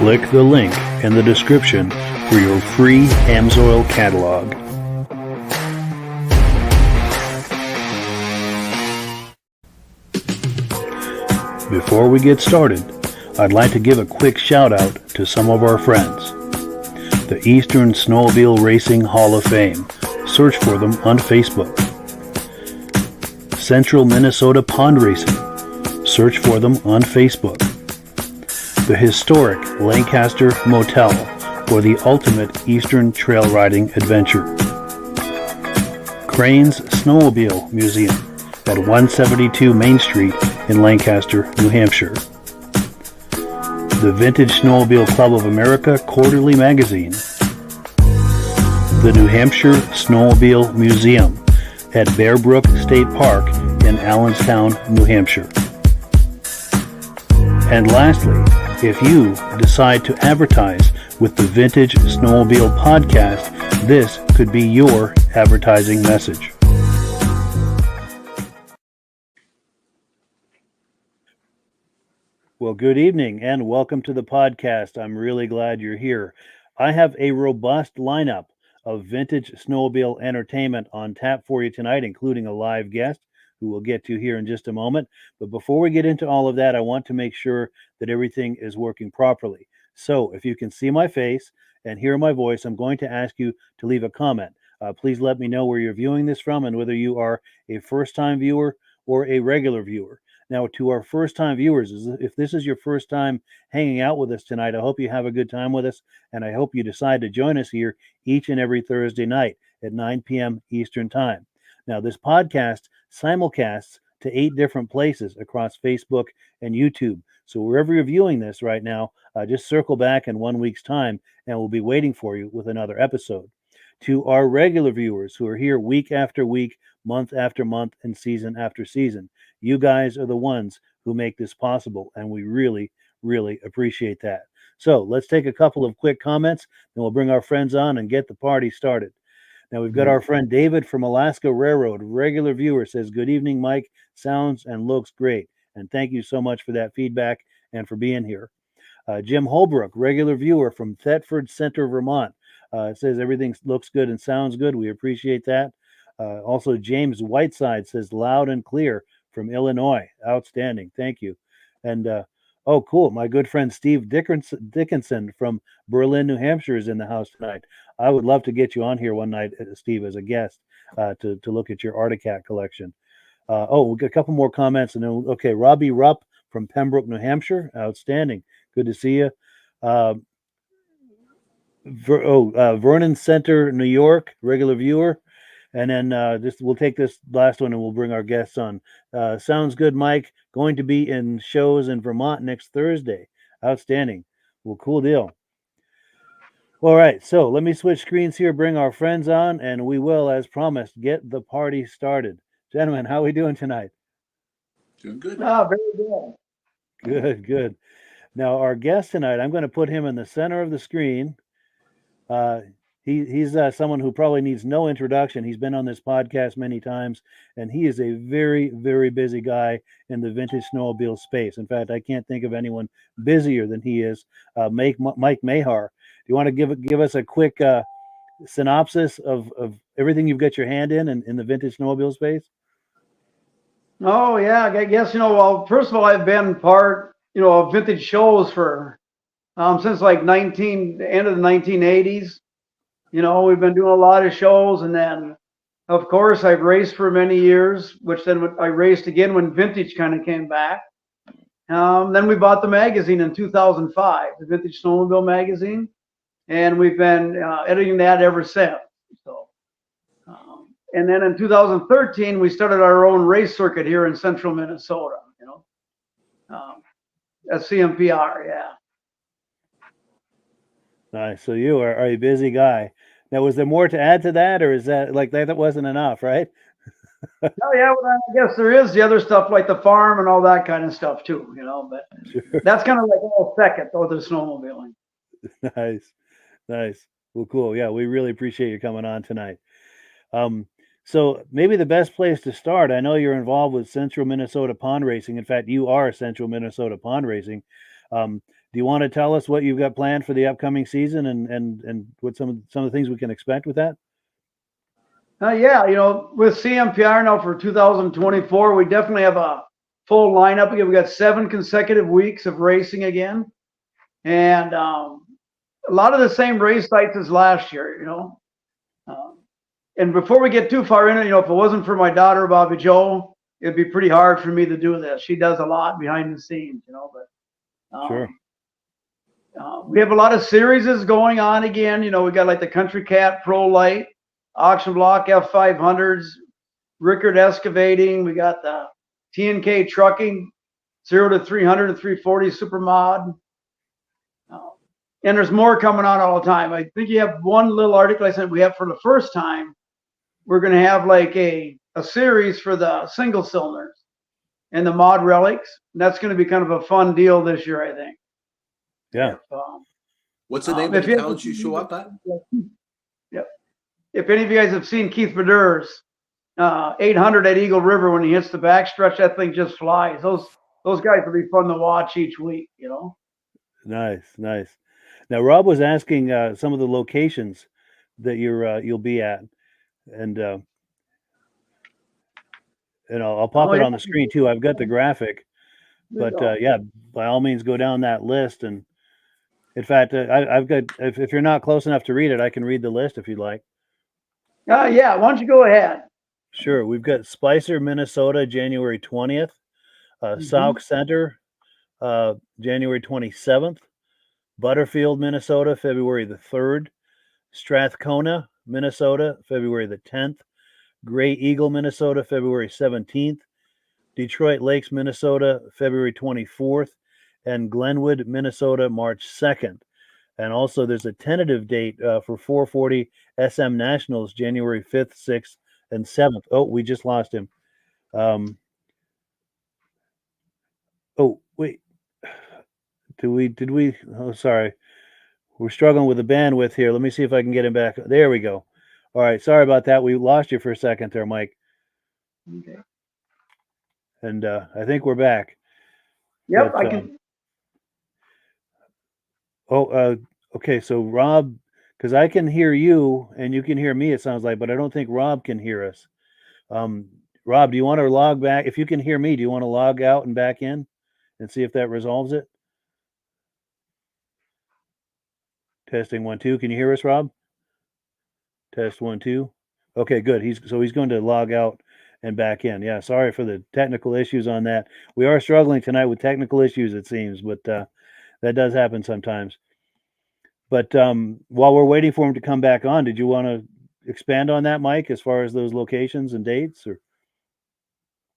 Click the link in the description for your free Amsoil catalog. Before we get started, I'd like to give a quick shout out to some of our friends. The Eastern Snowmobile Racing Hall of Fame. Search for them on Facebook. Central Minnesota Pond Racing. Search for them on Facebook. The historic Lancaster Motel for the ultimate Eastern trail riding adventure. Crane's Snowmobile Museum at 172 Main Street in Lancaster, New Hampshire. The Vintage Snowmobile Club of America Quarterly Magazine. The New Hampshire Snowmobile Museum at Bear Brook State Park in Allenstown, New Hampshire. And lastly, if you decide to advertise with the Vintage Snowmobile Podcast, this could be your advertising message. Well, good evening and welcome to the podcast. I'm really glad you're here. I have a robust lineup of vintage snowmobile entertainment on tap for you tonight, including a live guest who we'll get to here in just a moment. But before we get into all of that, I want to make sure that everything is working properly. So if you can see my face and hear my voice, I'm going to ask you to leave a comment. Please let me know where you're viewing this from and whether you are a first-time viewer or a regular viewer. Now, to our first-time viewers, if this is your first time hanging out with us tonight, I hope you have a good time with us, and I hope you decide to join us here each and every Thursday night at 9 p.m. Eastern Time. Now, this podcast simulcasts to 8 different places across Facebook and YouTube. So wherever you're viewing this right now, just circle back in 1 week's time, and we'll be waiting for you with another episode. To our regular viewers who are here week after week, month after month, and season after season, you guys are the ones who make this possible, and we really, really appreciate that. So let's take a couple of quick comments, and we'll bring our friends on and get the party started. Now, we've got our friend David from Alaska Railroad, regular viewer, says, "Good evening, Mike. Sounds and looks great." And thank you so much for that feedback and for being here. Jim Holbrook, regular viewer from Thetford Center, Vermont, says everything looks good and sounds good. We appreciate that. Also, James Whiteside says, "Loud and clear from Illinois." Outstanding. Thank you. And oh, cool. My good friend Steve Dickinson from Berlin, New Hampshire is in the house tonight. I would love to get you on here one night, Steve, as a guest to look at your Articat collection. We'll get a couple more comments. And then, okay, Robbie Rupp from Pembroke, New Hampshire. Outstanding. Good to see you. Vernon Center, New York, regular viewer. And then we'll take this last one and we'll bring our guests on. Sounds good, Mike. Going to be in shows in Vermont next Thursday. Outstanding. Well, cool deal. All right, so let me switch screens here, bring our friends on, and we will, as promised, get the party started. Gentlemen, how are we doing tonight? Doing good. Oh, very good. Good. Now, our guest tonight, I'm going to put him in the center of the screen. He's someone who probably needs no introduction. He's been on this podcast many times, and he is a very, very busy guy in the vintage snowmobile space. In fact, I can't think of anyone busier than he is. Mike Meagher. Do you want to give us a quick synopsis of everything you've got your hand in the vintage snowmobile space? Oh, yeah. I guess, well, first of all, I've been part, of vintage shows for since like end of the 1980s. We've been doing a lot of shows, and then, of course, I've raced for many years, which then I raced again when vintage kind of came back. Then we bought the magazine in 2005, the Vintage Snowmobile magazine, and we've been editing that ever since. So, and then in 2013, we started our own race circuit here in central Minnesota, at CMPR, yeah. Nice. So you are a busy guy. Now, was there more to add to that, or is that like that wasn't enough, right? Oh yeah, well, I guess there is the other stuff like the farm and all that kind of stuff too, but Sure. That's kind of like all second or the snowmobiling. Nice. Well, cool. Yeah, we really appreciate you coming on tonight. So maybe the best place to start, I know you're involved with Central Minnesota Pond Racing. In fact, you are Central Minnesota Pond Racing. do you want to tell us what you've got planned for the upcoming season and what some of the things we can expect with that? Yeah, with CMPR now for 2024, we definitely have a full lineup again. We got 7 consecutive weeks of racing again, and a lot of the same race sites as last year. And before we get too far in it, if it wasn't for my daughter Bobby Joe, it'd be pretty hard for me to do this. She does a lot behind the scenes, but Sure. we have a lot of series going on again. We got like the Country Cat Pro Light, Auction Block F500s, Rickard Excavating. We got the T&K Trucking 0 to 300 and 340 Super Mod. And there's more coming on all the time. I think you have one little article I sent we have for the first time. We're going to have like a series for the single cylinders and the mod relics. And that's going to be kind of a fun deal this year, I think. Yeah. What's the name of the towns you show up at? Yep. If any of you guys have seen Keith Beder's 800 at Eagle River, when he hits the backstretch, that thing just flies. Those guys will be fun to watch each week, Nice. Now, Rob was asking some of the locations that you'll be at, and I'll pop it on the screen too. I've got the graphic, but yeah, by all means, go down that list. And in fact, I've got. If you're not close enough to read it, I can read the list if you'd like. Yeah, why don't you go ahead? Sure. We've got Spicer, Minnesota, January 20th. Sauk Center, January 27th. Butterfield, Minnesota, February the 3rd. Strathcona, Minnesota, February the 10th. Gray Eagle, Minnesota, February 17th. Detroit Lakes, Minnesota, February 24th. And Glenwood, Minnesota, March 2nd. And also there's a tentative date for 440 SM Nationals, January 5th, 6th, and 7th. Oh, we just lost him. Oh, wait. Did we? Oh, sorry. We're struggling with the bandwidth here. Let me see if I can get him back. There we go. All right. Sorry about that. We lost you for a second there, Mike. Okay. And I think we're back. Yep, but, I can. Okay. So Rob, because I can hear you and you can hear me, it sounds like, but I don't think Rob can hear us. Rob, do you want to log back? If you can hear me, do you want to log out and back in and see if that resolves it? Testing 1 2. Can you hear us, Rob? Test 1 2. Okay, good. He's going to log out and back in. Yeah, sorry for the technical issues on that. We are struggling tonight with technical issues, it seems, but that does happen sometimes. But while we're waiting for him to come back on, did you want to expand on that, Mike, as far as those locations and dates? Or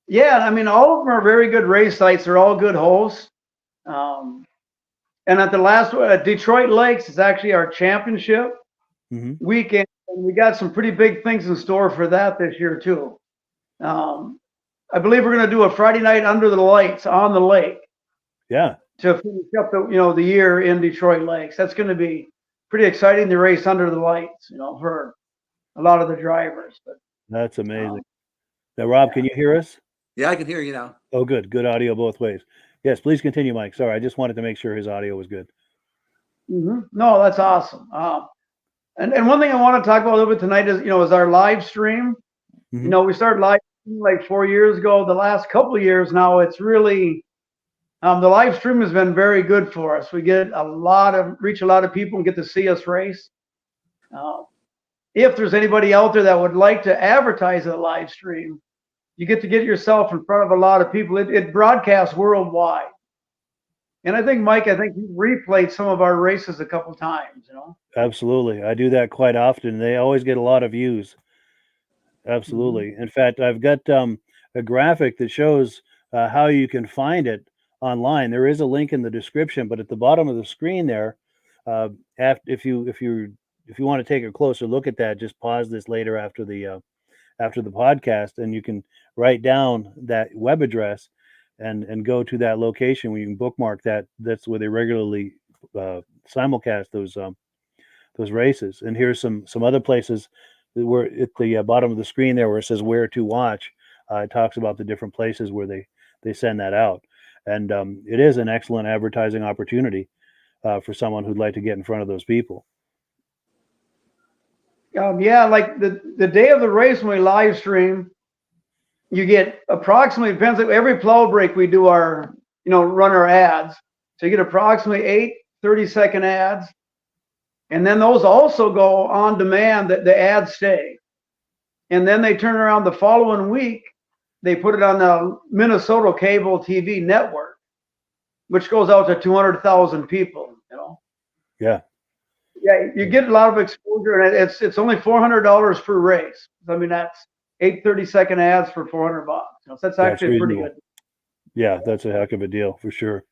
Yeah, I mean, all of them are very good race sites. They're all good hosts. And at the last one, at Detroit Lakes, is actually our championship weekend. And we got some pretty big things in store for that this year, too. I believe we're going to do a Friday night under the lights on the lake. Yeah. To finish up the year in Detroit Lakes. That's going to be pretty exciting to race under the lights, for a lot of the drivers. But that's amazing. Now, Rob, can you hear us? Yeah, I can hear you now. Oh, good. Good audio both ways. Yes, please continue, Mike. Sorry, I just wanted to make sure his audio was good. No, that's awesome. And one thing I want to talk about a little bit tonight is, is our live stream. We started live streaming like 4 years ago. The last couple of years now, it's really, the live stream has been very good for us. We get reach a lot of people and get to see us race. If there's anybody out there that would like to advertise a live stream, you get yourself in front of a lot of people. It broadcasts worldwide. And I think, Mike, you replayed some of our races a couple times, Absolutely. I do that quite often. They always get a lot of views. Absolutely. In fact, I've got a graphic that shows how you can find it online. There is a link in the description, but at the bottom of the screen there, if you want to take a closer look at that, just pause this later after the podcast, and you can write down that web address and go to that location where you can bookmark that. That's where they regularly simulcast those races. And here's some other places where at the bottom of the screen there where it says where to watch. It talks about the different places where they send that out. And it is an excellent advertising opportunity. for someone who'd like to get in front of those people. Yeah, like the day of the race when we live stream, you get approximately, depends on every plow break we do our, run our ads. So you get approximately 8 30-second ads. And then those also go on demand, that the ads stay. And then they turn around the following week, they put it on the Minnesota cable TV network, which goes out to 200,000 people, Yeah. Yeah, you get a lot of exposure, and it's only $400 per race. I mean, that's 8 30-second ads for $400. So that's actually pretty good. Yeah, that's a heck of a deal for sure.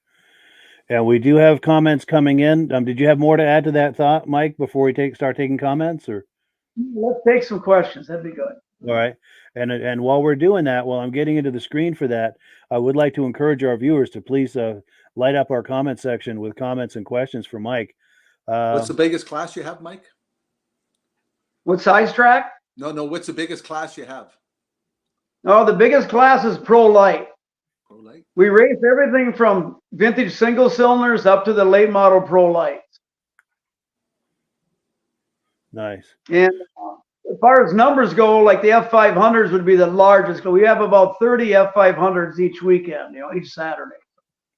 And we do have comments coming in. Did you have more to add to that thought, Mike, before we start taking comments? Or let's take some questions. That'd be good. All right. And while we're doing that, while I'm getting into the screen for that, I would like to encourage our viewers to please light up our comment section with comments and questions for Mike. What's the biggest class you have, Mike? What size track? No. What's the biggest class you have? Oh, the biggest class is Pro Light. Pro Light. We race everything from vintage single cylinders up to the late model Pro Lights. Nice. And as far as numbers go, like the F500s would be the largest. We have about 30 F500s each weekend, each Saturday.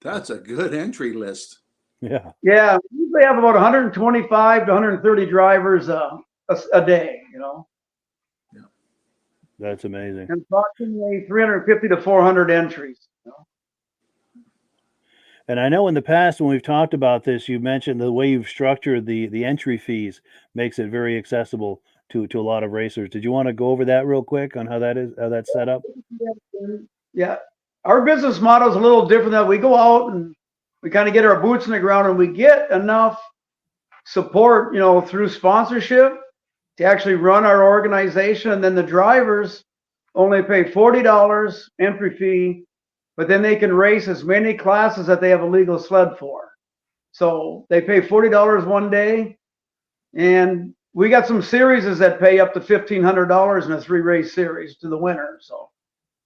That's a good entry list. Yeah. Yeah, we usually have about 125 to 130 drivers a day, Yeah. That's amazing. And approximately 350 to 400 entries. And I know in the past when we've talked about this, you mentioned the way you've structured the entry fees makes it very accessible to a lot of racers. Did you want to go over that real quick on how that's set up? Yeah. Our business model is a little different. That we go out and we kind of get our boots in the ground, and we get enough support, through sponsorship to actually run our organization. And then the drivers only pay $40 entry fee, but then they can race as many classes that they have a legal sled for. So they pay $40 one day, and we got some series that pay up to $1,500 in a 3-race series to the winner. So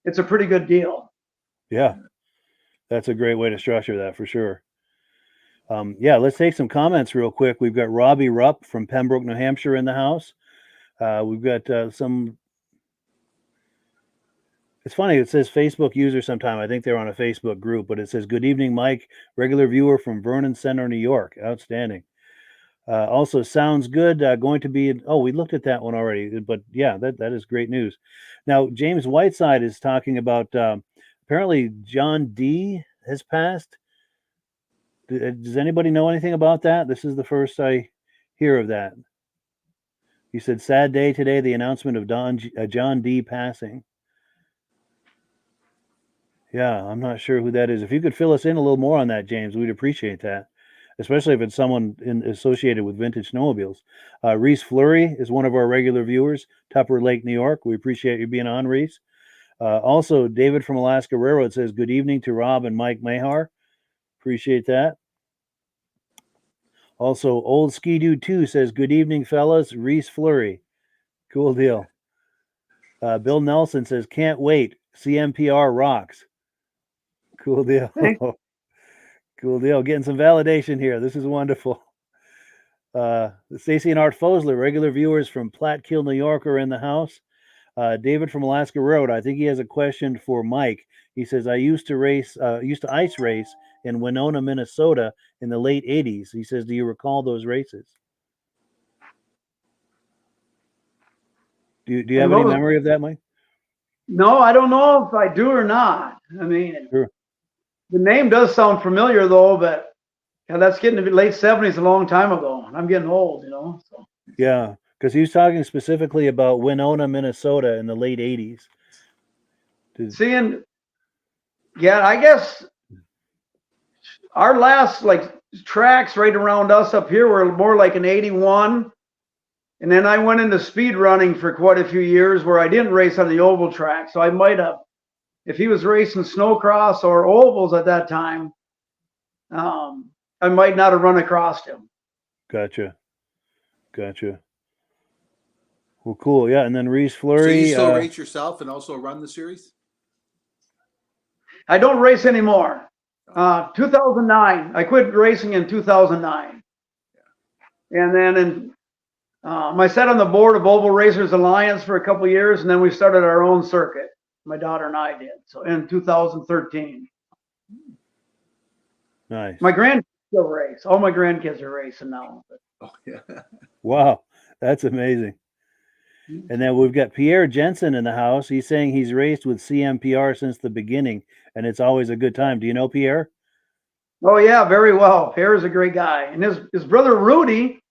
it's a pretty good deal. Yeah, that's a great way to structure that for sure. Yeah, let's take some comments real quick. We've got Robbie Rupp from Pembroke, New Hampshire in the house. We've got some. It's funny, it says Facebook user sometime. I think they're on a Facebook group, but it says, "Good evening, Mike, regular viewer from Vernon Center, New York." Outstanding. Also, sounds good. Going to be, we looked at that one already, but yeah, that is great news. Now, James Whiteside is talking about, apparently John D has passed. Does anybody know anything about that? This is the first I hear of that. He said, "Sad day today, the announcement of John D passing." Yeah, I'm not sure who that is. If you could fill us in a little more on that, James, we'd appreciate that, especially if it's someone associated with vintage snowmobiles. Reese Fleury is one of our regular viewers, Tupper Lake, New York. We appreciate you being on, Reese. Also, David from Alaska Railroad says, "Good evening to Rob and Mike Meagher." Appreciate that. Also, Old Ski Dude 2 says, "Good evening, fellas. Reese Fleury." Cool deal. Bill Nelson says, "Can't wait. CMPR rocks." Cool deal. Cool deal. Getting some validation here. This is wonderful. Stacy and Art Fosler, regular viewers from Platkill, New York, are in the house. David from Alaska Road, I think he has a question for Mike. He says, "I used to ice race in Winona, Minnesota in the late 80s. He says, "Do you recall those races?" Do you have any memory of that, Mike? No, I don't know if I do or not. I mean, sure. The name does sound familiar, though, but that's getting to be late 70s, a long time ago. I'm getting old, So. Yeah, because he was talking specifically about Winona, Minnesota in the late 80s. I guess our last tracks right around us up here were more like an 81. And then I went into speed running for quite a few years where I didn't race on the oval track. So I might have, if he was racing snowcross or ovals at that time, I might not have run across him. Gotcha. Well, cool. Yeah. And then Reese Fleury. So you still race yourself and also run the series? I don't race anymore. 2009. I quit racing in 2009. And then I sat on the board of Oval Racers Alliance for a couple of years, and then we started our own circuit. My daughter and I did. So in 2013. Nice. My grandkids still race. All my grandkids are racing now. Oh, yeah. Wow, that's amazing. And then we've got Pierre Jensen in the house. He's saying he's raced with CMPR since the beginning, and it's always a good time. Do you know Pierre? Oh yeah, very well. Pierre's a great guy, and his brother Rudy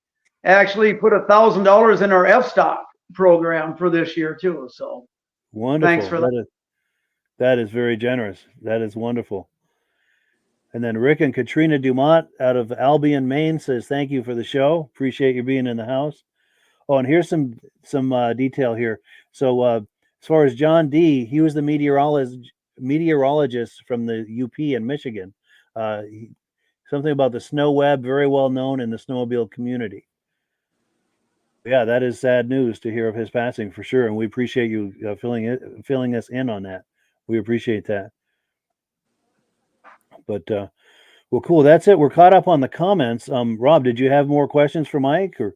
actually put $1,000 in our F-Stock program for this year too. So wonderful. Thanks for that. That is very generous. That is wonderful. And then Rick and Katrina Dumont out of Albion, Maine says, thank you for the show. Appreciate you being in the house. Oh, and here's some detail here. So as far as John D., he was the meteorologist from the UP in Michigan. Something about the snow web, very well known in the snowmobile community. Yeah, that is sad news to hear of his passing for sure. And we appreciate you filling us in on that. We appreciate that. But well, cool. That's it. We're caught up on the comments. Rob, did you have more questions for Mike? Or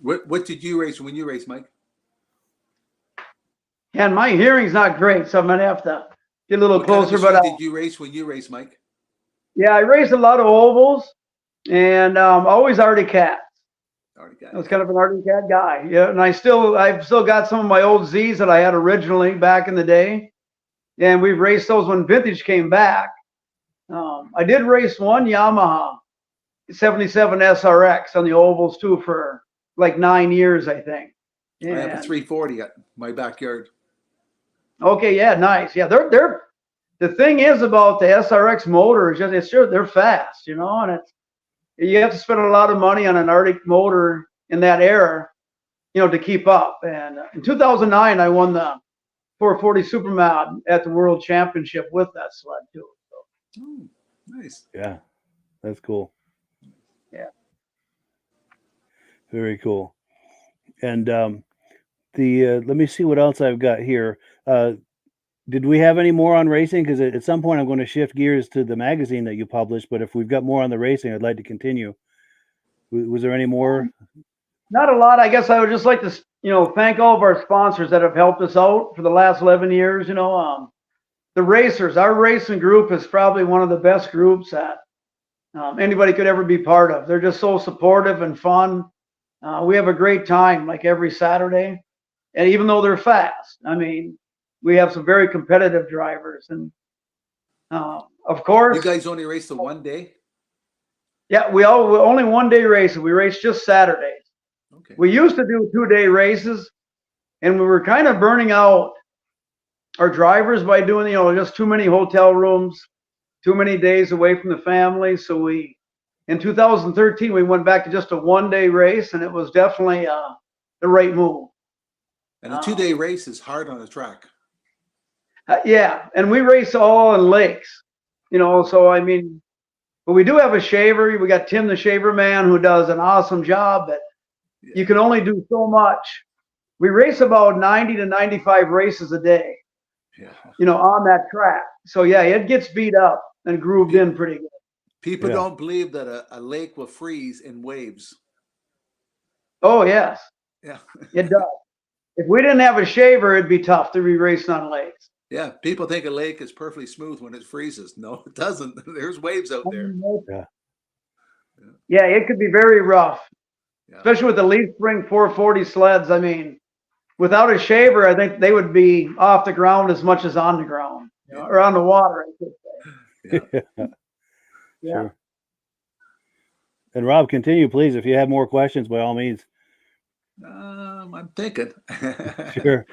What did you race when you raced, Mike? And my hearing's not great, so I'm gonna have to get a little What kind of closer. machine did you race when you raced, Mike? Yeah, I raced a lot of ovals and always Arctic Cats. I was kind of an Arctic Cat guy. Yeah, and I've still got some of my old Z's that I had originally back in the day, and we've raced those when Vintage came back. I did race one Yamaha 77 SRX on the ovals too for like 9 years, I think. I have a 340 at my backyard. Okay, yeah, nice. Yeah, they're the thing is about the SRX motor is just they're fast, you know, and you have to spend a lot of money on an Arctic motor in that era, you know, to keep up. And in 2009, I won the 440 Supermod at the World Championship with that sled too. So. Oh, nice. yeah, that's cool. Yeah. Very cool. And let me see what else I've got here. Did we have any more on racing? Because at some point I'm going to shift gears to the magazine that you published. But if we've got more on the racing, I'd like to continue. Was there any more? Not a lot. I guess I would just like to, you know, thank all of our sponsors that have helped us out for the last 11 years. You know, the racers, our racing group is probably one of the best groups that anybody could ever be part of. They're just so supportive and fun. We have a great time like every Saturday. And even though they're fast, I mean, we have some very competitive drivers. And of course, you guys only race the one day? Yeah, we only 1 day races. We race just Saturdays. Okay. We used to do 2 day races, and we were kind of burning out our drivers by doing, you know, just too many hotel rooms, too many days away from the family. So in 2013, we went back to just a 1 day race, and it was definitely the right move. And a 2 day race is hard on the track. Yeah, and we race all in lakes, you know, so I mean, but we do have a shaver. We got Tim the Shaver Man who does an awesome job, but you can only do so much. We race about 90 to 95 races a day, you know, on that track. So yeah, it gets beat up and grooved in pretty good. People don't believe that a lake will freeze in waves. Oh, yes. Yeah. It does. If we didn't have a shaver, it'd be tough to be racing on lakes. Yeah, people think a lake is perfectly smooth when it freezes. No, it doesn't. There's waves out there. Yeah, it could be very rough, Yeah. especially with the Leaf Spring 440 sleds. I mean, without a shaver, I think they would be off the ground as much as on the ground, you know, or on the water, I should say. Yeah. Sure. And Rob, continue, please. If you have more questions, by all means. I'm thinking. Sure.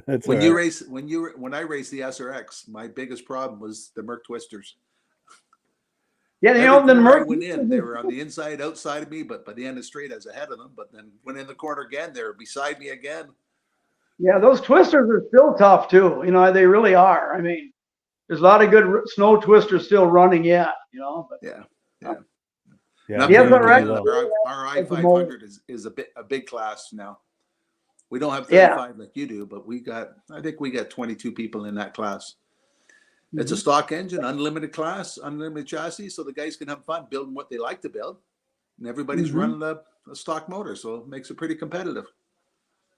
That's when all you right. race, when I raced the SRX, my biggest problem was the Merc twisters. Yeah, you know, the Every corner I Merc went in, they were on the inside, outside of me, but by the end of the straight, I was ahead of them. But then went in the corner again, they were beside me again. Yeah, those twisters are still tough too. You know, they really are. I mean, there's a lot of good snow twisters still running yet. You know, but Yeah. Yeah. Yes, very all right. well. Our I-500 is a big class now. We don't have 35 like you do, but I think we got 22 people in that class. It's a stock engine, unlimited class, unlimited chassis, so the guys can have fun building what they like to build. And everybody's running a stock motor, so it makes it pretty competitive.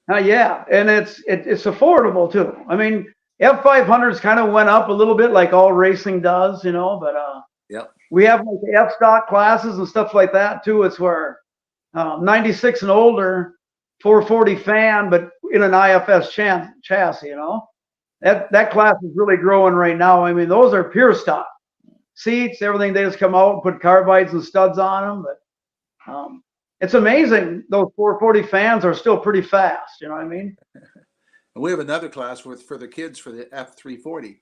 Yeah, and it's affordable too. I mean, F500s kind of went up a little bit, like all racing does, you know. But Yeah. we have like the F stock classes and stuff like that too. It's where 96 and older, 440 fan, but in an IFS chassis, you know. That class is really growing right now. I mean, those are pure stock seats, everything. They just come out and put carbides and studs on them. But it's amazing. Those 440 fans are still pretty fast. You know what I mean? And we have another class for the kids for the F340.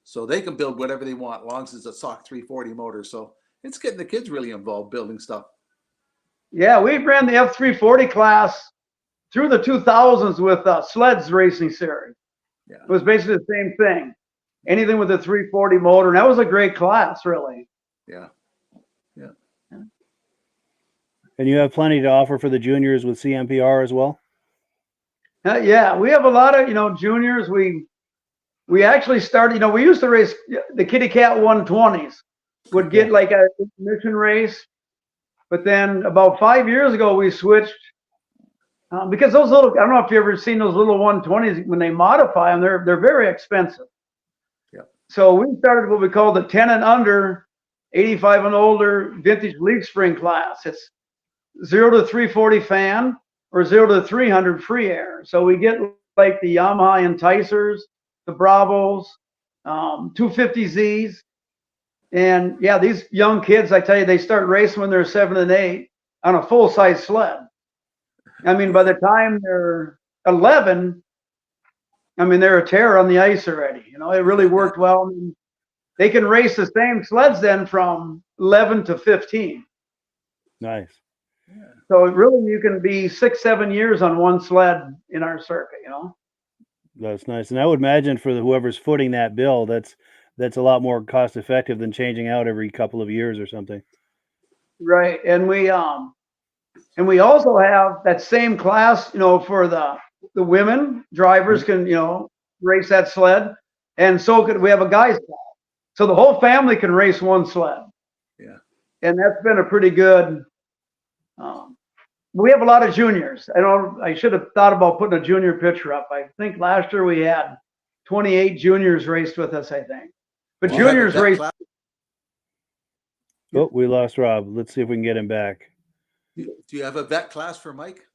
So they can build whatever they want, as long as it's a stock 340 motor. So it's getting the kids really involved building stuff. Yeah, we ran the F340 class through the 2000s with Sleds Racing Series. Yeah. It was basically the same thing. Anything with a 340 motor. And that was a great class, really. Yeah. Yeah. And you have plenty to offer for the juniors with CMPR as well? Yeah, we have a lot of, juniors. We actually started, we used to race the Kitty Cat 120s, would get like a mission race. But then about 5 years ago, we switched because those little, I don't know if you've ever seen those little 120s, when they modify them, they're very expensive. Yeah. So we started what we call the 10 and under, 85 and older vintage leaf spring class. It's 0 to 340 fan or 0 to 300 free air. So we get like the Yamaha Enticers, the Bravos, 250Zs. And yeah, these young kids, I tell you, they start racing when they're 7 and 8 on a full-size sled. I mean, by the time they're 11, I mean, they're a terror on the ice already. It really worked well. I mean, they can race the same sleds then from 11 to 15. Nice. Yeah. So really, you can be 6-7 years on one sled in our circuit, That's nice. And I would imagine for whoever's footing that bill, that's a lot more cost effective than changing out every couple of years or something. Right. And we also have that same class, for the women drivers can, race that sled. And so we have a guys class. So the whole family can race one sled. Yeah. And that's been a pretty good, we have a lot of juniors. I should have thought about putting a junior picture up. I think last year we had 28 juniors raced with us, I think. But juniors race. Oh, we lost Rob. Let's see if we can get him back. Do you have a vet class for Mike?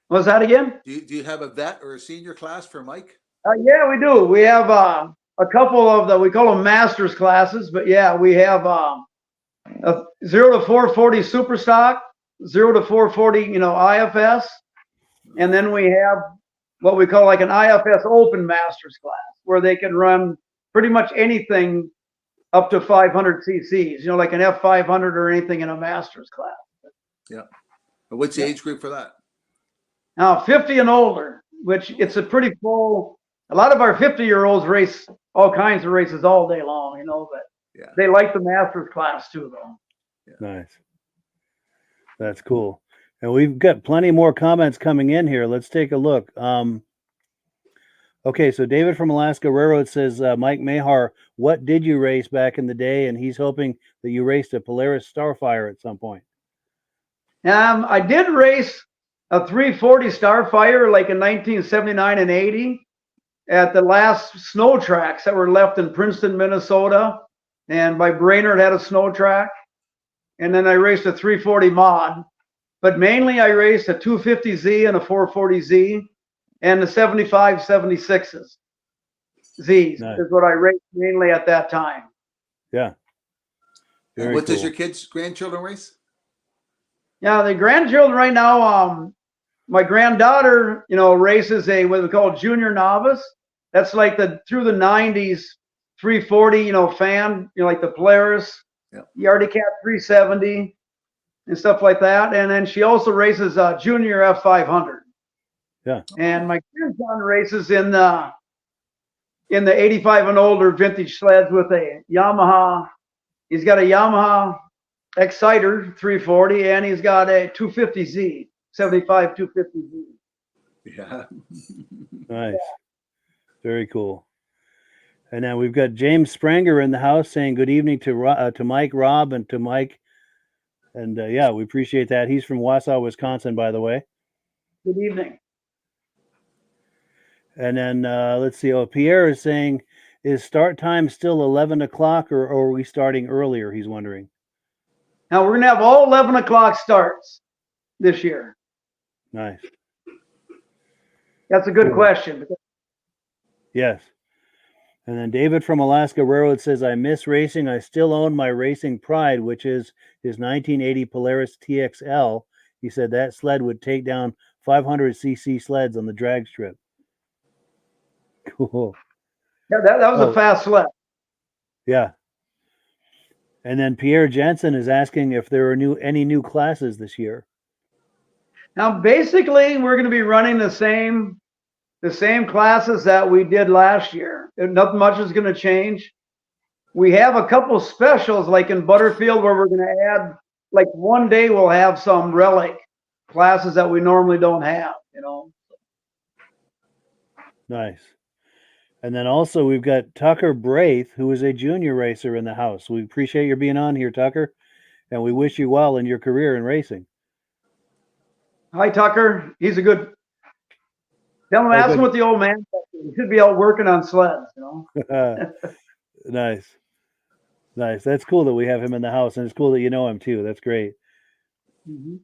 What's that again? Do you have a vet or a senior class for Mike? Yeah, we do. We have a couple of we call them masters classes, but yeah, we have a 0 to 440 super stock, 0 to 440, IFS, and then we have what we call like an IFS open masters class, where they can run pretty much anything up to 500 cc's, like an F500 or anything in a master's class. Yeah. And what's the age group for that? Now, 50 and older, which it's a pretty full. A lot of our 50-year-olds race all kinds of races all day long, but yeah, they like the master's class too, though. Yeah. Nice. That's cool. And we've got plenty more comments coming in here. Let's take a look. Okay, so David from Alaska Railroad says, Mike Meagher, what did you race back in the day? And he's hoping that you raced a Polaris Starfire at some point. I did race a 340 Starfire like in 1979 and 80 at the last snow tracks that were left in Princeton, Minnesota. And by Brainerd had a snow track. And then I raced a 340 mod. But mainly I raced a 250Z and a 440Z. And the 75, 76s. Z's nice. Is what I raced mainly at that time. Yeah. And what does your grandchildren race? Yeah, the grandchildren right now, my granddaughter, races what we call junior novice. That's like through the 90s 340, fan, like the Polaris, the Arctic Cat 370 and stuff like that. And then she also races junior F500. Yeah. And my grandson races in the 85 and older vintage sleds with a Yamaha. He's got a Yamaha Exciter 340 and he's got a 250Z, 75 250Z. Yeah. Nice. Very cool. And then we've got James Spranger in the house saying good evening to Mike, Rob, and to Mike. And yeah, we appreciate that. He's from Wausau, Wisconsin, by the way. Good evening. And then let's see. Oh, Pierre is saying, is start time still 11 o'clock or are we starting earlier? He's wondering. Now we're going to have all 11 o'clock starts this year. Nice. That's a good question. Yes. And then David from Alaska Railroad says, I miss racing. I still own my racing pride, which is his 1980 Polaris TXL. He said that sled would take down 500cc sleds on the drag strip. Cool. Yeah, that was a fast sled. Yeah. And then Pierre Jensen is asking if there are any new classes this year. Now, basically, we're going to be running the same classes that we did last year. Nothing much is going to change. We have a couple specials, like in Butterfield, where we're going to add, like one day we'll have some relic classes that we normally don't have, you know. Nice. And then also we've got Tucker Braith, who is a junior racer in the house. We appreciate your being on here, Tucker, and we wish you well in your career in racing. Hi, Tucker. He's a good. Tell him, ask him what the old man said. He should be out working on sleds, you know. Nice. That's cool that we have him in the house, and it's cool that you know him too. That's great. Mm-hmm.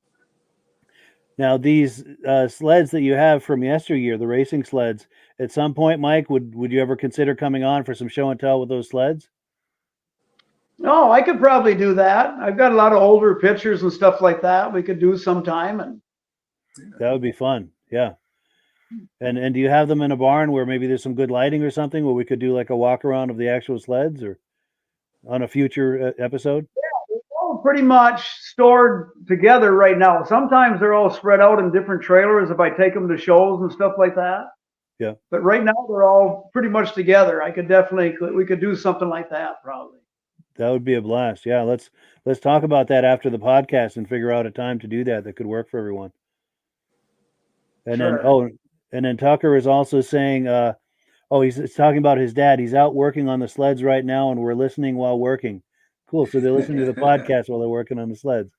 Now, these sleds that you have from yesteryear, the racing sleds, at some point, Mike, would you ever consider coming on for some show and tell with those sleds? No, I could probably do that. I've got a lot of older pictures and stuff like that we could do sometime. And that would be fun. Yeah. And do you have them in a barn where maybe there's some good lighting or something where we could do like a walk around of the actual sleds or on a future episode? Yeah, they're all pretty much stored together right now. Sometimes they're all spread out in different trailers if I take them to shows and stuff like that. Yeah. But right now they're all pretty much together. We could do something like that probably. That would be a blast. Yeah, let's talk about that after the podcast and figure out a time to do that could work for everyone. And sure. then Tucker is also saying, he's talking about his dad. He's out working on the sleds right now, and we're listening while working. Cool. So they're listening to the podcast while they're working on the sleds.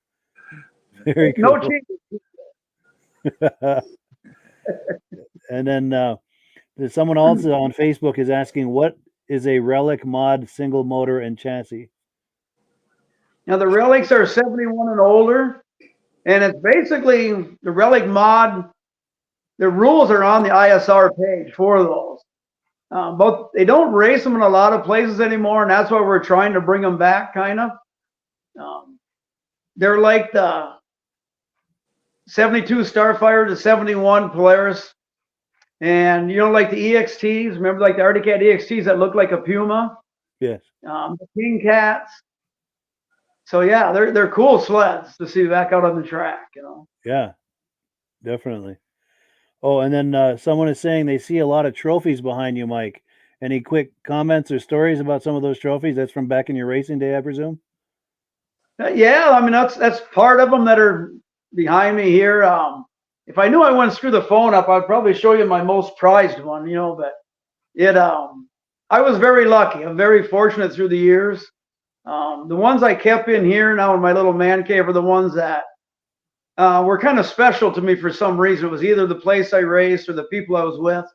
Very cool. No cheating. And then there's someone also on Facebook is asking, what is a Relic mod single motor and chassis? Now the Relics are 71 and older, and it's basically the Relic mod. The rules are on the ISR page for those. But they don't race them in a lot of places anymore, and that's why we're trying to bring them back, kind of. They're like the 72 Starfire, the 71 Polaris, and like the EXTs. Remember, like the Arctic Cat EXTs that look like a Puma? Yes. The King Cats. So yeah, they're cool sleds to see back out on the track, you know. Yeah, definitely. Oh, and then someone is saying they see a lot of trophies behind you, Mike. Any quick comments or stories about some of those trophies? That's from back in your racing day, I presume? Yeah, I mean, that's part of them that are behind me here. If I knew I wouldn't screw the phone up, I'd probably show you my most prized one, but I was very lucky. I'm very fortunate through the years. The ones I kept in here now in my little man cave are the ones that were kind of special to me for some reason. It was either the place I raced or the people I was with,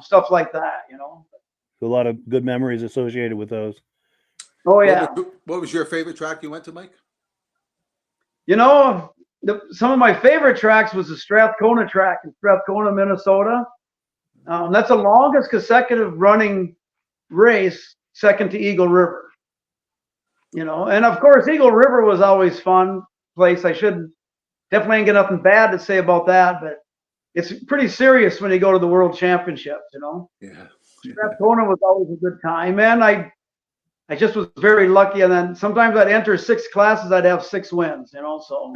stuff like that, A lot of good memories associated with those. Oh, yeah. What was your favorite track you went to, Mike? Some of my favorite tracks was the Strathcona track in Strathcona, Minnesota. That's the longest consecutive running race, second to Eagle River. And of course, Eagle River was always fun place. I definitely ain't got nothing bad to say about that, but it's pretty serious when you go to the World Championships, Yeah. Strathcona was always a good time, and I just was very lucky. And then sometimes I'd enter 6 classes, I'd have 6 wins, so.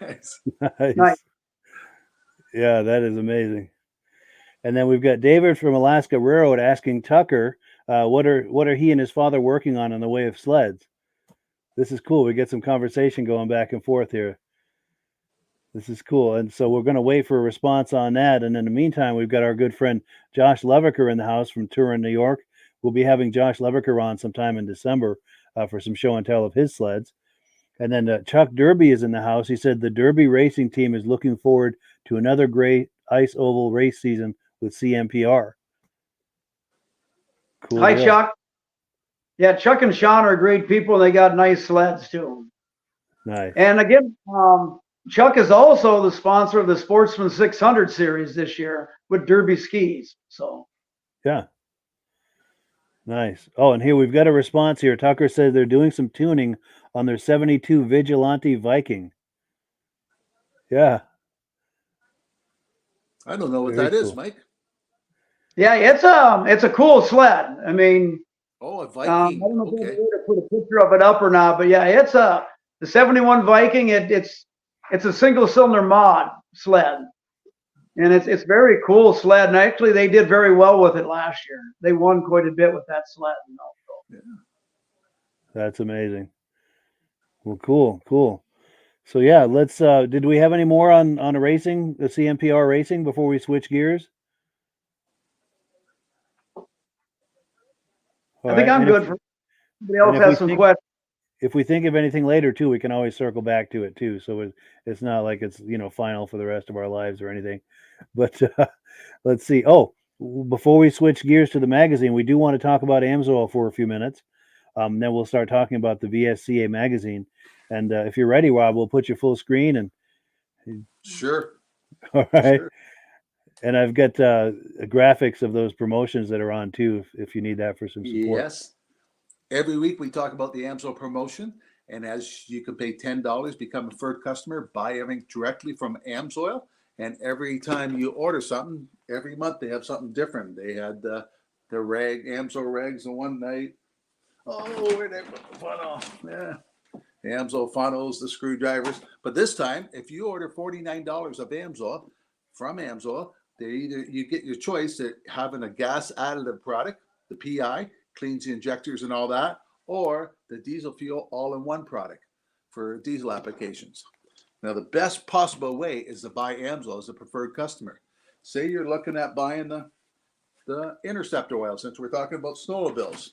Nice. Nice. Yeah, that is amazing. And then we've got David from Alaska Railroad asking Tucker, what are he and his father working on in the way of sleds? This is cool. We get some conversation going back and forth here. This is cool. And so we're going to wait for a response on that. And in the meantime, we've got our good friend Josh Levicker in the house from Turin, New York. we'll be having Josh Leverker on sometime in December for some show and tell of his sleds. And then Chuck Derby is in the house. He said the Derby racing team is looking forward to another great ice oval race season with CMPR. Cool. Hi, deal. Chuck. Yeah, Chuck and Sean are great people, and they got nice sleds too. Nice. And again, Chuck is also the sponsor of the Sportsman 600 series this year with Derby skis. So yeah. Nice. Oh, and here we've got a response here. Tucker says they're doing some tuning on their 72 Vigilante Viking. Yeah. I don't know what Very that is, cool. Mike. yeah, it's a cool sled. I mean, Oh, a I Viking. don't know if Okay. we to put a picture of it up or not, but yeah, it's the 71 Viking. It's a single cylinder mod sled, and it's very cool sled. And actually, they did very well with it last year. They won quite a bit with that sled. Yeah. That's amazing. Well, cool. So yeah, let's did we have any more on the racing, the CMPR racing before we switch gears? All I think right, I'm and good. if- For somebody else and if we has some think- questions. If we think of anything later too, we can always circle back to it too. So it's not like it's final for the rest of our lives or anything. But let's see. Oh, before we switch gears to the magazine, we do want to talk about Amsoil for a few minutes. Then we'll start talking about the VSCA magazine. And if you're ready, Rob, we'll put you full screen. And Sure. all right. Sure. And I've got graphics of those promotions that are on too, if you need that for some support. Yes. Every week we talk about the Amsoil promotion, and as you can pay $10, become a preferred customer, buy everything directly from Amsoil, and every time you order something, every month they have something different. They had the Amsoil rags the one night. Oh, where'd they put the funnel? Yeah. The Amsoil funnels, the screwdrivers. But this time, if you order $49 of Amsoil from Amsoil, you get your choice of having a gas additive product, the PI, cleans the injectors and all that, or the diesel fuel all-in-one product for diesel applications. Now, the best possible way is to buy Amsoil as a preferred customer. Say you're looking at buying the Interceptor oil, since we're talking about snowmobiles.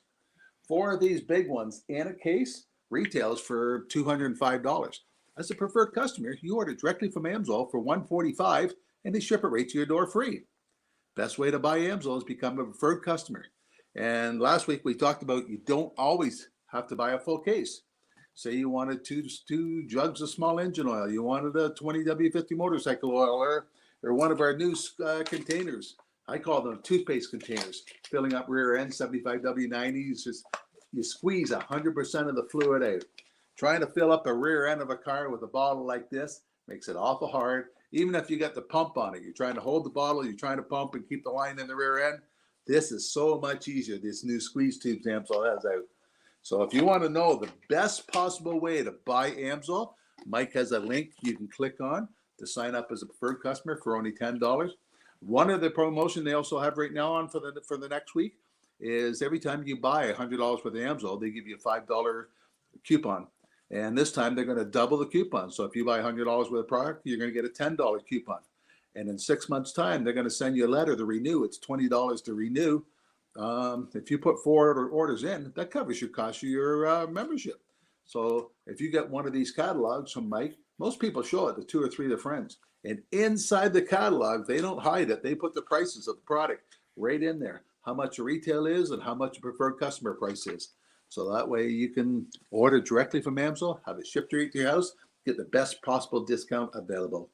4 of these big ones in a case retails for $205. As a preferred customer, you order directly from Amsoil for $145, and they ship it right to your door free. Best way to buy Amsoil is become a preferred customer. And last week we talked about you don't always have to buy a full case. Say you wanted two jugs of small engine oil, you wanted a 20W50 motorcycle oil, or one of our new containers. I call them toothpaste containers, filling up rear end 75W90s. Just you squeeze 100% of the fluid out. Trying to fill up the rear end of a car with a bottle like this makes it awful hard. Even if you got the pump on it, you're trying to hold the bottle, you're trying to pump and keep the line in the rear end. This is so much easier, this new squeeze tube Amsoil has out. So if you want to know the best possible way to buy Amsoil, Mike has a link you can click on to sign up as a preferred customer for only $10. One of the promotion they also have right now on for the next week is every time you buy $100 worth of Amsoil, they give you a $5 coupon. And this time they're going to double the coupon. So if you buy $100 worth of product, you're going to get a $10 coupon. And in 6 months' time, they're going to send you a letter to renew. It's $20 to renew. If you put 4 orders in, that covers your cost of your membership. So if you get one of these catalogs from Mike, most people show it to 2 or 3 of their friends. And inside the catalog, they don't hide it. They put the prices of the product right in there, how much a retail is and how much a preferred customer price is. So that way you can order directly from Amsoil, have it shipped right to your house, get the best possible discount available.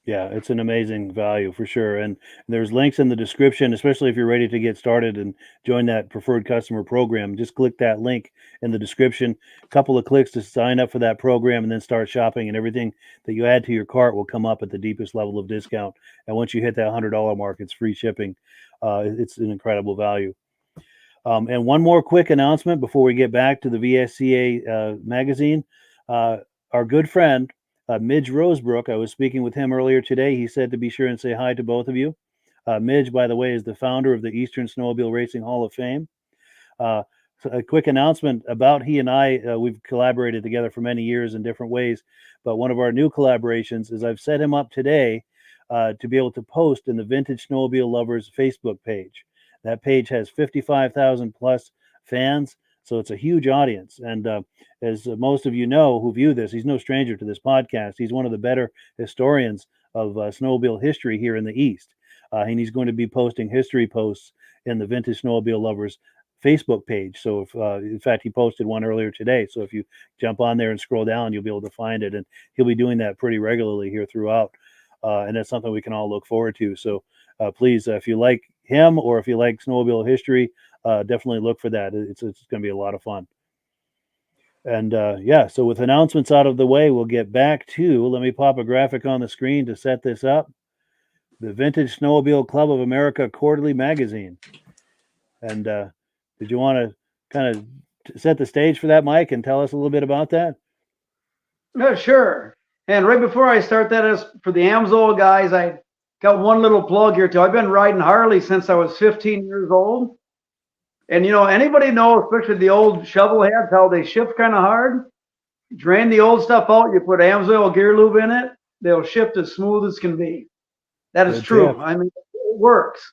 Yeah, it's an amazing value for sure. And there's links in the description, especially if you're ready to get started and join that preferred customer program. Just click that link in the description, a couple of clicks to sign up for that program, and then start shopping, and everything that you add to your cart will come up at the deepest level of discount. And once you hit that $100 mark, it's free shipping. It's an incredible value. And one more quick announcement before we get back to the VSCA magazine. Our good friend, Midge Rosebrook, I was speaking with him earlier today. He said to be sure and say hi to both of you. Midge, by the way, is the founder of the Eastern Snowmobile Racing Hall of Fame. So a quick announcement about he and I, we've collaborated together for many years in different ways, but one of our new collaborations is I've set him up today to be able to post in the Vintage Snowmobile Lovers Facebook page. That page has 55,000 plus fans, so it's a huge audience. And as most of you know who view this, he's no stranger to this podcast. He's one of the better historians of snowmobile history here in the East. And he's going to be posting history posts in the Vintage Snowmobile Lovers Facebook page. So if, in fact, he posted one earlier today. So if you jump on there and scroll down, you'll be able to find it. And he'll be doing that pretty regularly here throughout. And that's something we can all look forward to. So please, if you like him or if you like snowmobile history, definitely look for that. It's going to be a lot of fun. And yeah, so with announcements out of the way, we'll get back to, let me pop a graphic on the screen to set this up. The Vintage Snowmobile Club of America Quarterly Magazine. And did you want to kind of set the stage for that, Mike, and tell us a little bit about that? No, sure. And right before I start that, as for the Amsoil guys, I got one little plug here too. I've been riding Harley since I was 15 years old. And anybody know, especially the old shovel heads, how they shift kind of hard? Drain the old stuff out, you put Amsoil gear lube in it, they'll shift as smooth as can be. That is true. I mean, it works.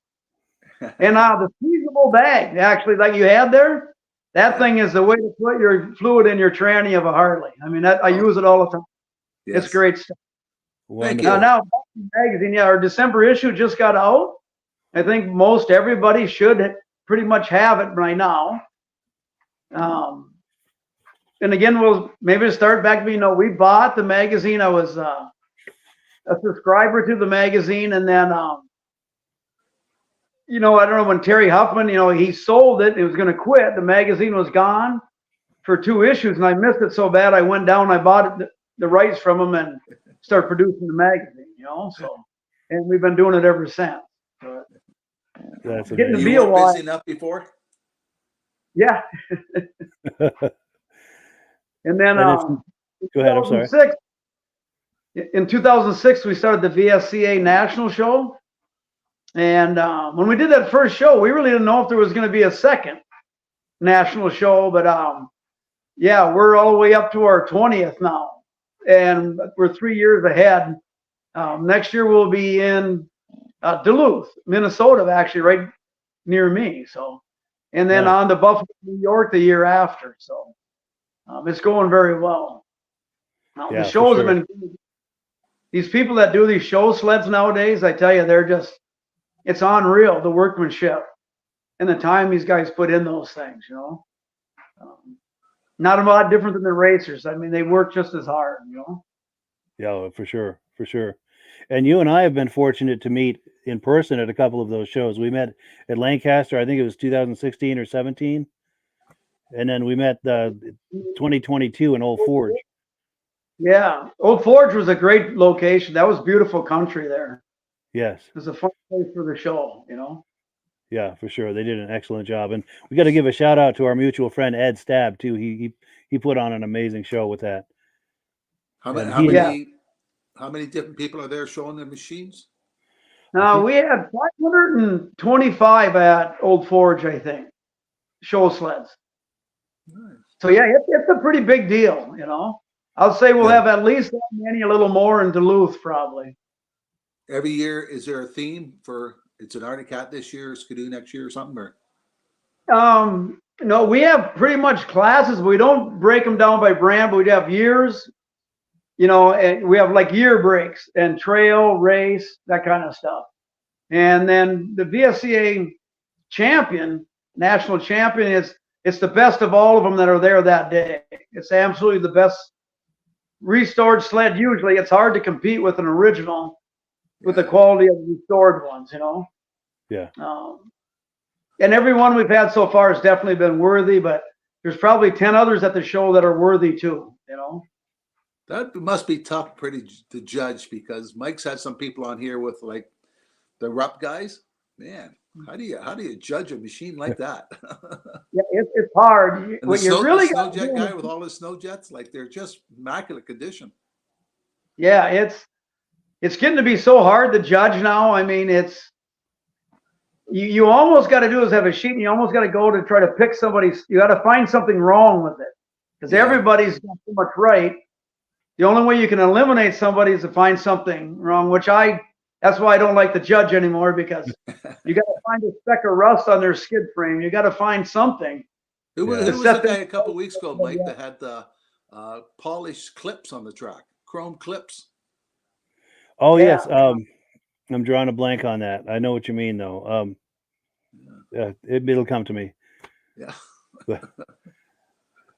And the squeezable bag, actually, like you had there, that thing is the way to put your fluid in your tranny of a Harley. I mean, I use it all the time. Yes. It's great stuff. Thank you. Now, magazine, our December issue just got out. I think most everybody should pretty much have it by now. And again, we'll maybe start back to we bought the magazine. I was a subscriber to the magazine, and then I don't know, when Terry Huffman, he sold it. He was going to quit. The magazine was gone for 2 issues, and I missed it so bad. I went down, I bought the rights from him, and started producing the magazine. So, and we've been doing it ever since. But, that's getting to you be a while. busy enough before? Yeah. And then go ahead. I'm sorry. In 2006, we started the VSCA National Show. And when we did that first show, we really didn't know if there was going to be a second national show. But yeah, we're all the way up to our 20th now. And we're 3 years ahead. Next year, we'll be in Duluth, Minnesota, actually, right near me. So, and then on to Buffalo, New York the year after. So it's going very well. The shows have been, these people that do these show sleds nowadays, I tell you, it's unreal, the workmanship and the time these guys put in those things, not a lot different than the racers. I mean, they work just as hard, Yeah, for sure. For sure. And you and I have been fortunate to meet in person at a couple of those shows. We met at Lancaster, I think it was 2016 or 17. And then we met 2022 in Old Forge. Yeah. Old Forge was a great location. That was beautiful country there. Yes. It was a fun place for the show, Yeah, for sure. They did an excellent job. And we got to give a shout out to our mutual friend, Ed Stab, too. He put on an amazing show with that. How many different people are there showing their machines? Now, we had 525 at Old Forge, I think, show sleds. Nice. So, yeah, it's a pretty big deal, I'll say we'll have at least that many, a little more in Duluth, probably. Every year, is there a theme for, it's an Arctic Cat this year, Skidoo next year or something? Or? No, we have pretty much classes. We don't break them down by brand, but we have years. And we have like year breaks and trail, race, that kind of stuff. And then the VSCA national champion, it's the best of all of them that are there that day. It's absolutely the best restored sled. Usually it's hard to compete with an original with the quality of the restored ones, Yeah. And every one we've had so far has definitely been worthy, but there's probably 10 others at the show that are worthy too, That must be tough to judge, because Mike's had some people on here with like the Rupp guys. Man, how do you judge a machine like that? Yeah, it's hard. And the snowjet guy with all his snow jets, like they're just immaculate condition. Yeah, it's getting to be so hard to judge now. I mean, you almost got to do is have a sheet, and you almost got to go to try to pick somebody's. You got to find something wrong with it, because everybody's got so much right. The only way you can eliminate somebody is to find something wrong, which I That's why I don't like the Judge anymore, because you got to find a speck of rust on their skid frame. You got to find something. Who Yeah. was that guy a couple of weeks ago, Mike, that had the polished clips on the track, chrome clips? Oh Yeah. yes. I'm drawing a blank on that. I know what you mean though. It'll come to me. Yeah.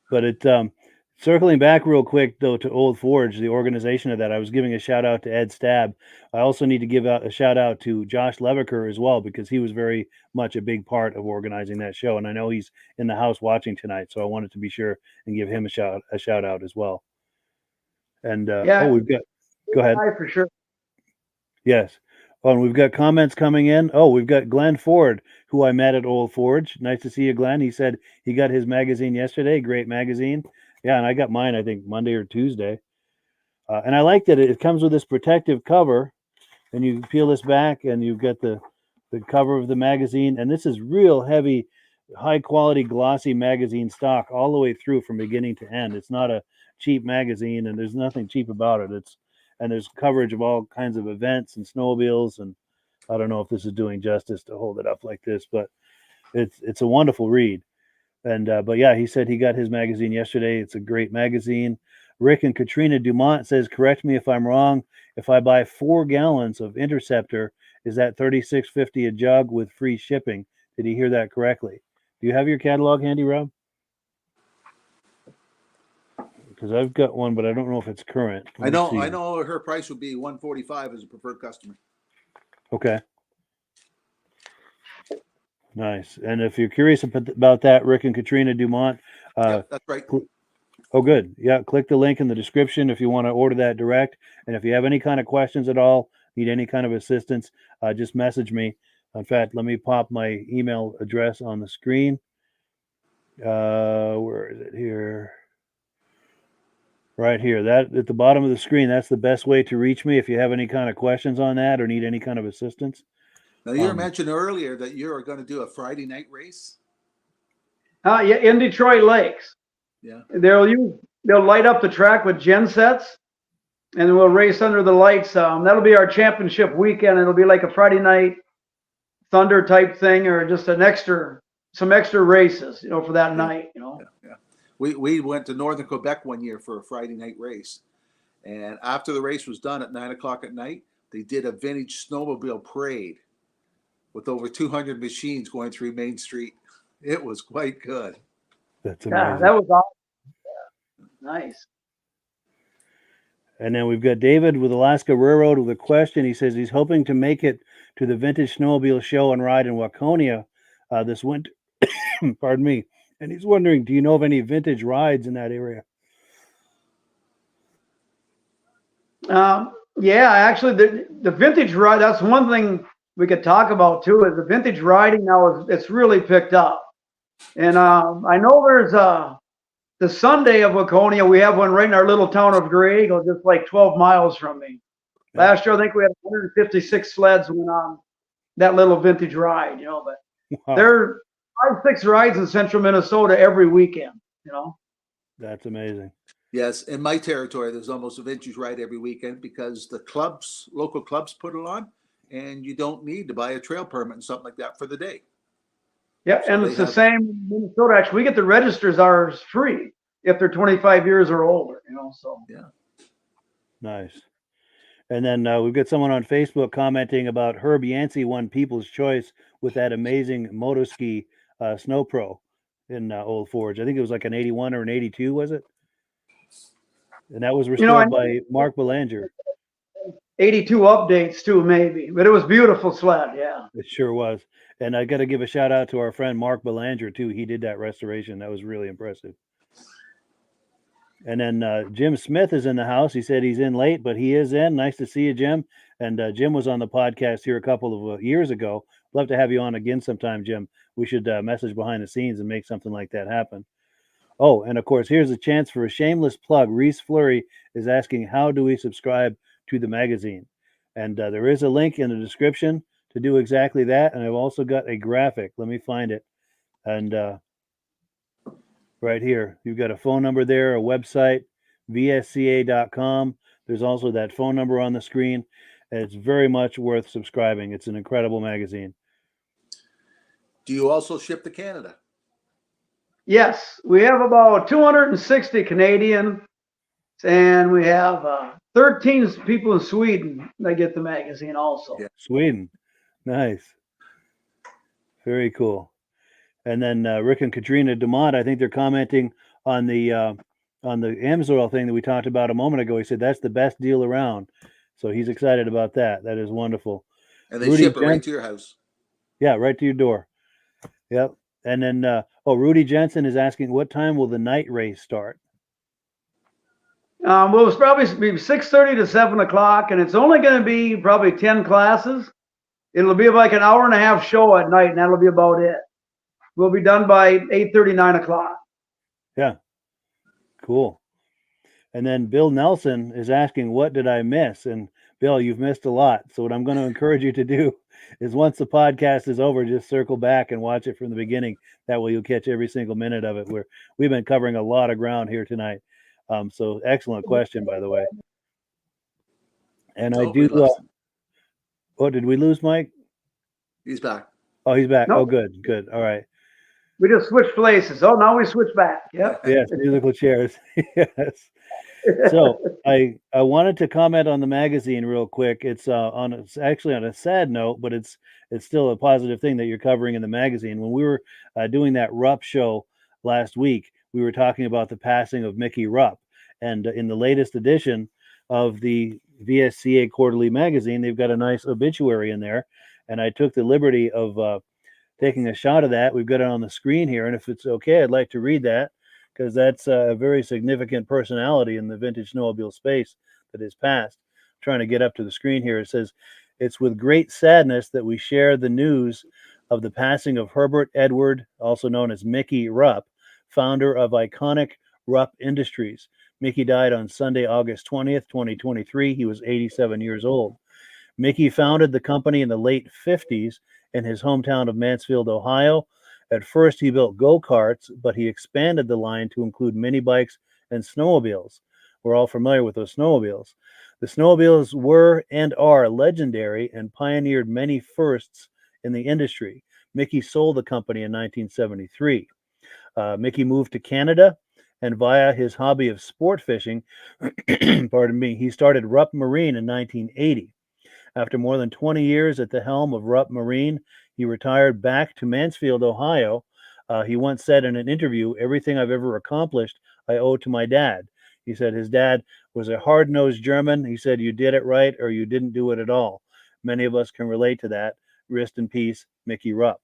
But it circling back real quick though to Old Forge, the organization of that, I was giving a shout out to Ed Stab. I also need to give out a shout out to Josh Leviker as well, because he was very much a big part of organizing that show, and I know he's in the house watching tonight, so I wanted to be sure and give him a shout out as well. And Yeah. we've got, go ahead. For sure. Yes. Oh, and we've got comments coming in. Oh, we've got Glenn Ford, who I met at Old Forge. Nice to see you, Glenn. He said he got his magazine yesterday. Great magazine. Yeah, and I got mine, I think, Monday or Tuesday. And I like that it comes with this protective cover, and you peel this back, and you've got the cover of the magazine. And this is real heavy, high-quality, glossy magazine stock all the way through from beginning to end. It's not a cheap magazine, and there's nothing cheap about it. And there's coverage of all kinds of events and snowmobiles, and I don't know if this is doing justice to hold it up like this, but it's a wonderful read. And but yeah, he said he got his magazine yesterday. It's a great magazine. Rick and Katrina Dumont says, correct me if I'm wrong. If I buy 4 gallons of Interceptor, is that $36.50 a jug with free shipping? Did he hear that correctly? Do you have your catalog handy, Rob? Because I've got one, but I don't know if it's current. I know her price would be $145 as a preferred customer. Okay. Nice. And if you're curious about that, Rick and Katrina Dumont. Yeah, that's right. Oh, good. Yeah, click the link in the description if you want to order that direct. And if you have any kind of questions at all, need any kind of assistance, just message me. In fact, let me pop my email address on the screen. Where is it here? Right here. That at the bottom of the screen, that's the best way to reach me if you have any kind of questions on that or need any kind of assistance. Now, you mentioned earlier that you are going to do a Friday night race. Yeah, in Detroit Lakes. Yeah. They'll light up the track with gen sets, and we'll race under the lights. That'll be our championship weekend. It'll be like a Friday night thunder type thing, or just some extra races, for that night. Yeah. We went to Northern Quebec one year for a Friday night race, and after the race was done at 9:00 at night, they did a vintage snowmobile parade with over 200 machines going through Main Street. It was quite good. That's amazing. Yeah, that was awesome. Yeah. Nice. And then we've got David with Alaska Railroad with a question. He says he's hoping to make it to the Vintage Snowmobile show and ride in Waconia this winter. Pardon me. And he's wondering, do you know of any vintage rides in that area? Yeah, actually, the vintage ride, that's one thing we could talk about too, is the vintage riding now it's really picked up. And I know there's the Sunday of Waconia, we have one right in our little town of Grey Eagle, just like 12 miles from me. Last year, I think we had 156 sleds went on that little vintage ride, but Wow. there are 5-6 rides in central Minnesota every weekend, That's amazing. Yes, in my territory, there's almost a vintage ride every weekend because the local clubs put it on, and you don't need to buy a trail permit and something like that for the day. Yeah, so and it's the same in Minnesota. Actually, we get the registers ours free if they're 25 years or older, so. Yeah. Nice. And then we've got someone on Facebook commenting about Herb Yancey won People's Choice with that amazing Motoski Snow Pro in Old Forge. I think it was like an 81 or an 82, was it? And that was restored by Mark Belanger. 82 updates too, maybe, but it was beautiful sled. Yeah, it sure was. And I got to give a shout out to our friend Mark Belanger too. He did that restoration. That was really impressive. And then Jim Smith is in the house. He said he's in late, but he is in. Nice to see you, Jim. And Jim was on the podcast here a couple of years ago. Love to have you on again sometime, Jim. We should message behind the scenes and make something like that happen. Oh, and of course, here's a chance for a shameless plug. Reese Fleury is asking, how do we subscribe to the magazine? And there is a link in the description to do exactly that. And I've also got a graphic. Let me find it. And right here, you've got a phone number there, a website, VSCA.com. There's also that phone number on the screen. and it's very much worth subscribing. It's an incredible magazine. Do you also ship to Canada? Yes, we have about 260 Canadian, and we have 13 people in Sweden that get the magazine also. Yeah. Sweden, nice, very cool. And then Rick and Katrina DeMont, I think they're commenting on the Amsoil thing that we talked about a moment ago. He said that's the best deal around, so he's excited about that. That is wonderful. And they ship it right to your house. Yeah, right to your door. Yep. And then, Rudy Jensen is asking, what time will the night race start? Well, it's probably be 6:30 to 7 o'clock, and it's only going to be probably 10 classes. It'll be like an hour and a half show at night, and that'll be about it. We'll be done by 8:30, 9 o'clock. Yeah. Cool. And then Bill Nelson is asking, what did I miss? And Bill, you've missed a lot. So what I'm going to encourage you to do is once the podcast is over, just circle back and watch it from the beginning. That way you'll catch every single minute of it. We've been covering a lot of ground here tonight. So excellent question, by the way. And I do. Did we lose Mike? He's back. Oh, he's back. Nope. Oh, good. Oh, right. We just switched places. Oh, now we switch back. Yep. Yes, musical chairs. Yes. So I wanted to comment on the magazine real quick. It's actually on a sad note, but it's still a positive thing that you're covering in the magazine. When we were doing that Rupp show last week, we were talking about the passing of Mickey Rupp, and in the latest edition of the VSCA Quarterly magazine, they've got a nice obituary in there, and I took the liberty of taking a shot of that. We've got it on the screen here, and if it's okay, I'd like to read that, because that's a very significant personality in the vintage snowmobile space that has passed. I'm trying to get up to the screen here. It says, it's with great sadness that we share the news of the passing of Herbert Edward, also known as Mickey Rupp, founder of iconic Rupp Industries. Mickey died on Sunday, August 20th, 2023. He was 87 years old. Mickey founded the company in the late 50s in his hometown of Mansfield, Ohio. At first, he built go-karts, but he expanded the line to include mini bikes and snowmobiles. We're all familiar with those snowmobiles. The snowmobiles were and are legendary and pioneered many firsts in the industry. Mickey sold the company in 1973. Mickey moved to Canada, and via his hobby of sport fishing, pardon me, he started Rupp Marine in 1980. After more than 20 years at the helm of Rupp Marine, he retired back to Mansfield, Ohio. He once said in an interview, everything I've ever accomplished, I owe to my dad. He said his dad was a hard-nosed German. He said, you did it right or you didn't do it at all. Many of us can relate to that. Rest in peace, Mickey Rupp.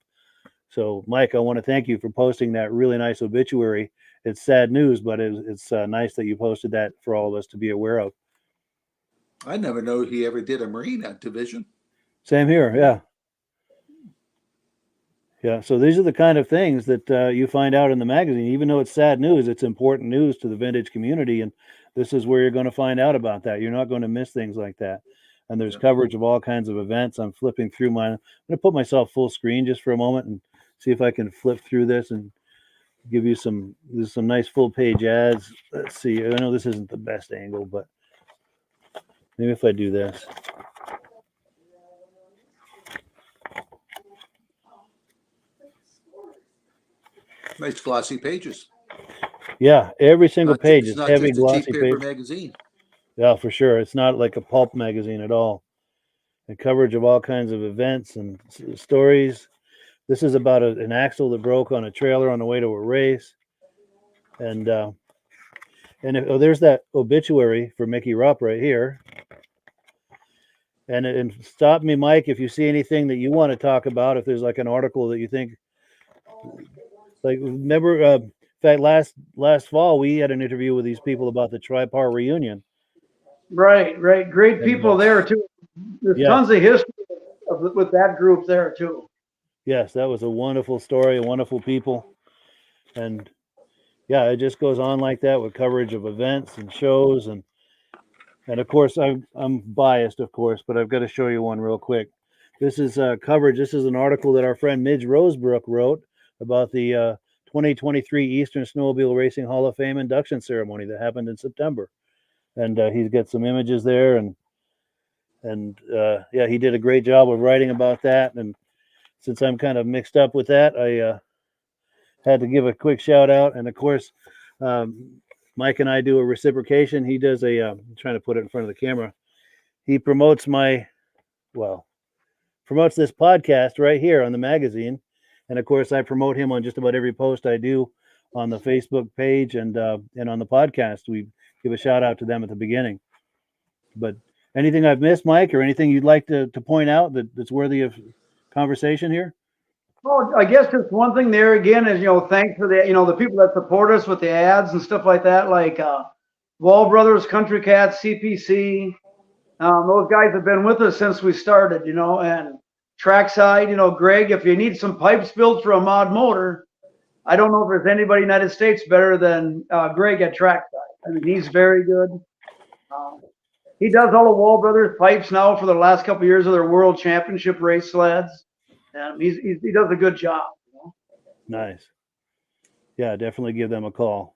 So, Mike, I want to thank you for posting that really nice obituary. It's sad news, but it's nice that you posted that for all of us to be aware of. I never know he ever did a Marine division. Same here, yeah. Yeah, so these are the kind of things that you find out in the magazine. Even though it's sad news, it's important news to the vintage community, and this is where you're going to find out about that. You're not going to miss things like that. And there's coverage of all kinds of events. I'm flipping through mine. I'm going to put myself full screen just for a moment and see if I can flip through this and give you some nice full page ads. Let's see. I know this isn't the best angle, but maybe if I do this. Nice glossy pages. Yeah, every single page is not heavy just a glossy cheap paper page. magazine. Yeah, for sure. It's not like a pulp magazine at all. The coverage of all kinds of events and stories. This is about an axle that broke on a trailer on the way to a race. And there's that obituary for Mickey Rupp right here. And stop me, Mike, if you see anything that you want to talk about. If there's like an article that you think, like, remember, in fact, last fall we had an interview with these people about the Tripar reunion. Right. Great people there too. There's tons of history with that group there too. Yes, that was a wonderful story, wonderful people, and yeah, it just goes on like that with coverage of events and shows, and of course I'm biased, of course, but I've got to show you one real quick. This is coverage. This is an article that our friend Midge Rosebrook wrote about the 2023 Eastern Snowmobile Racing Hall of Fame induction ceremony that happened in September, and he's got some images there, and And yeah, he did a great job of writing about that. And since I'm kind of mixed up with that, I had to give a quick shout out. And of course, Mike and I do a reciprocation. He does I'm trying to put it in front of the camera. He promotes promotes this podcast right here on the magazine. And of course, I promote him on just about every post I do on the Facebook page and on the podcast. We give a shout out to them at the beginning. But anything I've missed, Mike, or anything you'd like to point out that's worthy of conversation here? Well, I guess just one thing there again is, thanks for the people that support us with the ads and stuff like that, like Wall Brothers, Country Cats, CPC. Those guys have been with us since we started, and Trackside, Greg, if you need some pipes built for a mod motor, I don't know if there's anybody in the United States better than Greg at Trackside. I mean, he's very good. He does all the Wall Brothers pipes now for the last couple of years of their World Championship race sleds. And he does a good job. Nice. Yeah, definitely give them a call.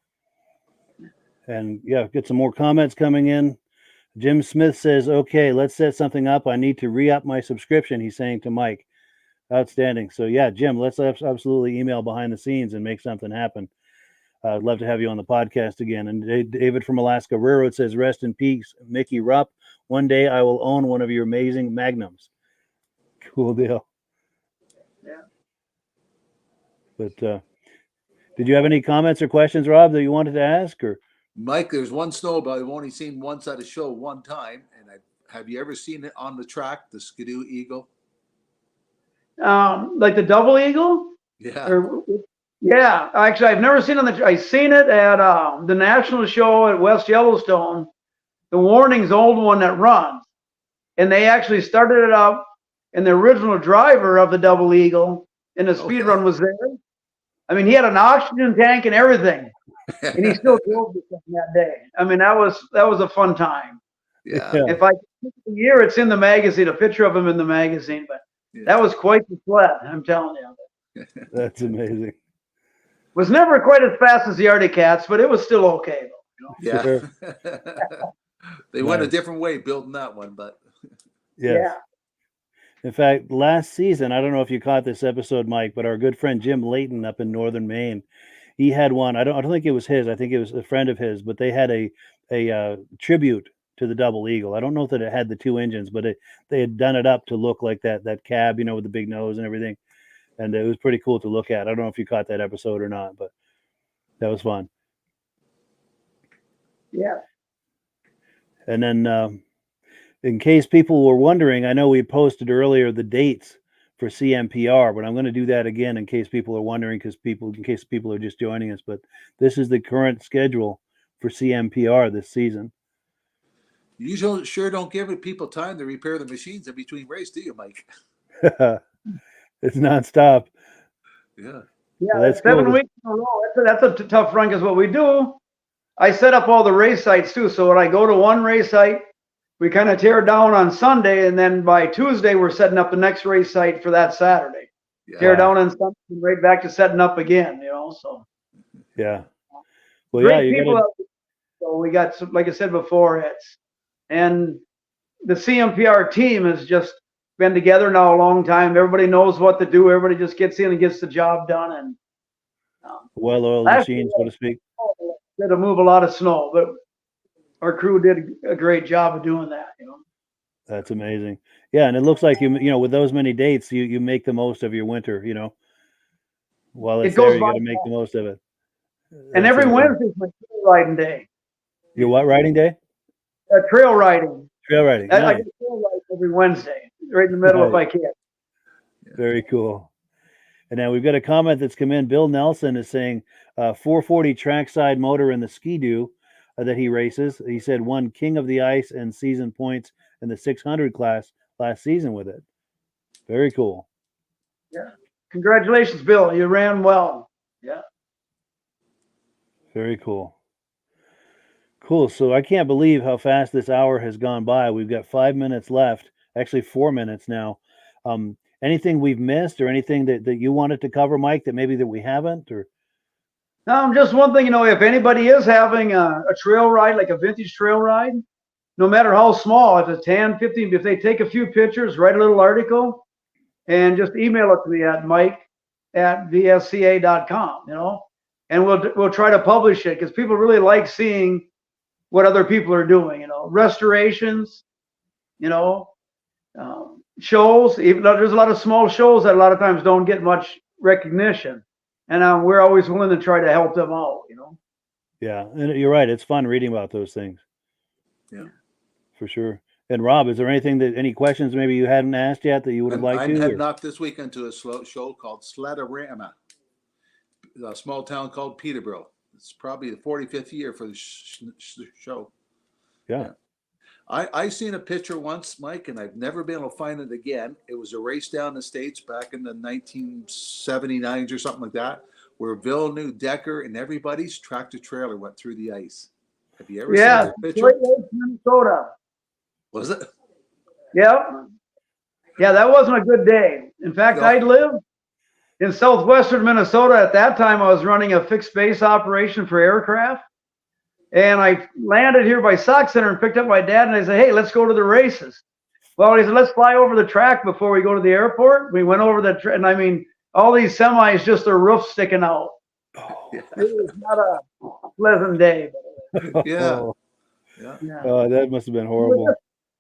And yeah, get some more comments coming in. Jim Smith says, okay, let's set something up. I need to re-up my subscription, he's saying to Mike. Outstanding. So yeah, Jim, let's absolutely email behind the scenes and make something happen. I'd love to have you on the podcast again. And David from Alaska Railroad says, rest in peace, Mickey Rupp. One day I will own one of your amazing Magnums. Cool deal. Yeah. But did you have any comments or questions, Rob, that you wanted to ask? Or Mike, there's one snowmobile I've only seen once at a show one time, and have you ever seen it on the track, the Skidoo Eagle? Like the Double Eagle? Yeah. Yeah, actually, I've never seen I've seen it at the National Show at West Yellowstone. The Warning's old one that runs, and they actually started it up, and the original driver of the Double Eagle in the speed run was there. I mean, he had an oxygen tank and everything, and he still drove the thing that day. I mean, that was a fun time. Yeah. If I pick the year, it's in the magazine, a picture of him in the magazine, but that was quite the sled, I'm telling you. That's amazing. Was never quite as fast as the Arctic Cats, but it was still okay, though. Yeah. Sure. They went a different way building that one, but yes. Yeah. In fact, last season, I don't know if you caught this episode, Mike, but our good friend Jim Layton up in northern Maine, he had one. I don't think it was his. I think it was a friend of his, but they had a tribute to the Double Eagle. I don't know that it had the two engines, but they had done it up to look like that cab, with the big nose and everything. And it was pretty cool to look at. I don't know if you caught that episode or not, but that was fun. Yeah. And then in case people were wondering, I know we posted earlier the dates for CMPR, but I'm going to do that again in case people are wondering, in case people are just joining us. But this is the current schedule for CMPR this season. You sure don't give people time to repair the machines in between race, do you, Mike? It's nonstop. Yeah. Yeah, well, that's 7 weeks in a row. That's a tough run because what we do, I set up all the race sites too. So when I go to one race site, we kind of tear down on Sunday, and then by Tuesday we're setting up the next race site for that Saturday. Yeah. Tear down on Sunday and right back to setting up again. So. Yeah. Well, great people. So we got, like I said before, and the CMPR team has just been together now a long time. Everybody knows what to do. Everybody just gets in and gets the job done. And well-oiled machine, so to speak. Had to move a lot of snow, but our crew did a great job of doing that. That's amazing. Yeah, and it looks like you with those many dates, you make the most of your winter. While it's there, you got to make the most of it. And every Wednesday is my trail riding day. Your what riding day? Trail riding. Trail riding. Nice. I get trail ride every Wednesday, right in the middle if I can. Very cool. And now we've got a comment that's come in. Bill Nelson is saying 440 trackside motor in the Ski-Doo that he races. He said won King of the Ice and season points in the 600 class last season with it. Very cool. Yeah. Congratulations, Bill. You ran well. Yeah. Very cool. Cool. So I can't believe how fast this hour has gone by. We've got 5 minutes left, actually 4 minutes now. Anything we've missed or anything that you wanted to cover, Mike, that maybe that we haven't? Or just one thing, if anybody is having a trail ride, like a vintage trail ride, no matter how small, if it's 10, 15, if they take a few pictures, write a little article, and just email it to me at mike@vsca.com, and we'll try to publish it because people really like seeing what other people are doing, restorations, shows. Even though there's a lot of small shows that a lot of times don't get much recognition, and we're always willing to try to help them out. Yeah, and you're right. It's fun reading about those things. Yeah, for sure. And Rob, is there any questions maybe you hadn't asked yet that you would have liked to? I'm heading off this weekend to a show called Sledorama, a small town called Peterborough. It's probably the 45th year for the show. Yeah. I seen a picture once, Mike, and I've never been able to find it again. It was a race down the States back in the 1979s or something like that, where Villeneuve, Decker, and everybody's tractor trailer went through the ice. Have you ever seen that picture? Great Lakes, Minnesota. Was it? Yeah. Yeah, that wasn't a good day. In fact, No. I lived in southwestern Minnesota. At that time, I was running a fixed base operation for aircraft. And I landed here by Sock Center and picked up my dad, and I said, hey, let's go to the races. Well, he said, let's fly over the track before we go to the airport. We went over the and I mean, all these semis, just their roof sticking out. Yeah. It was not a pleasant day. Yeah. Yeah. Oh, that must have been horrible.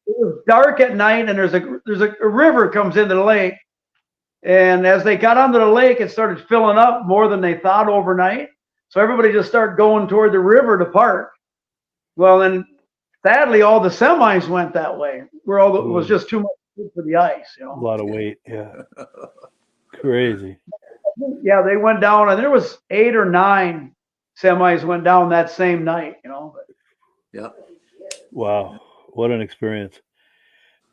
It was dark at night, and there's a river comes into the lake. And as they got onto the lake, it started filling up more than they thought overnight. So everybody just started going toward the river to park. Well, then sadly, all the semis went that way, where it was just too much for the ice. A lot of weight. Yeah. Crazy. Yeah, they went down, and there was 8 or 9 semis went down that same night. Yeah. Wow. What an experience.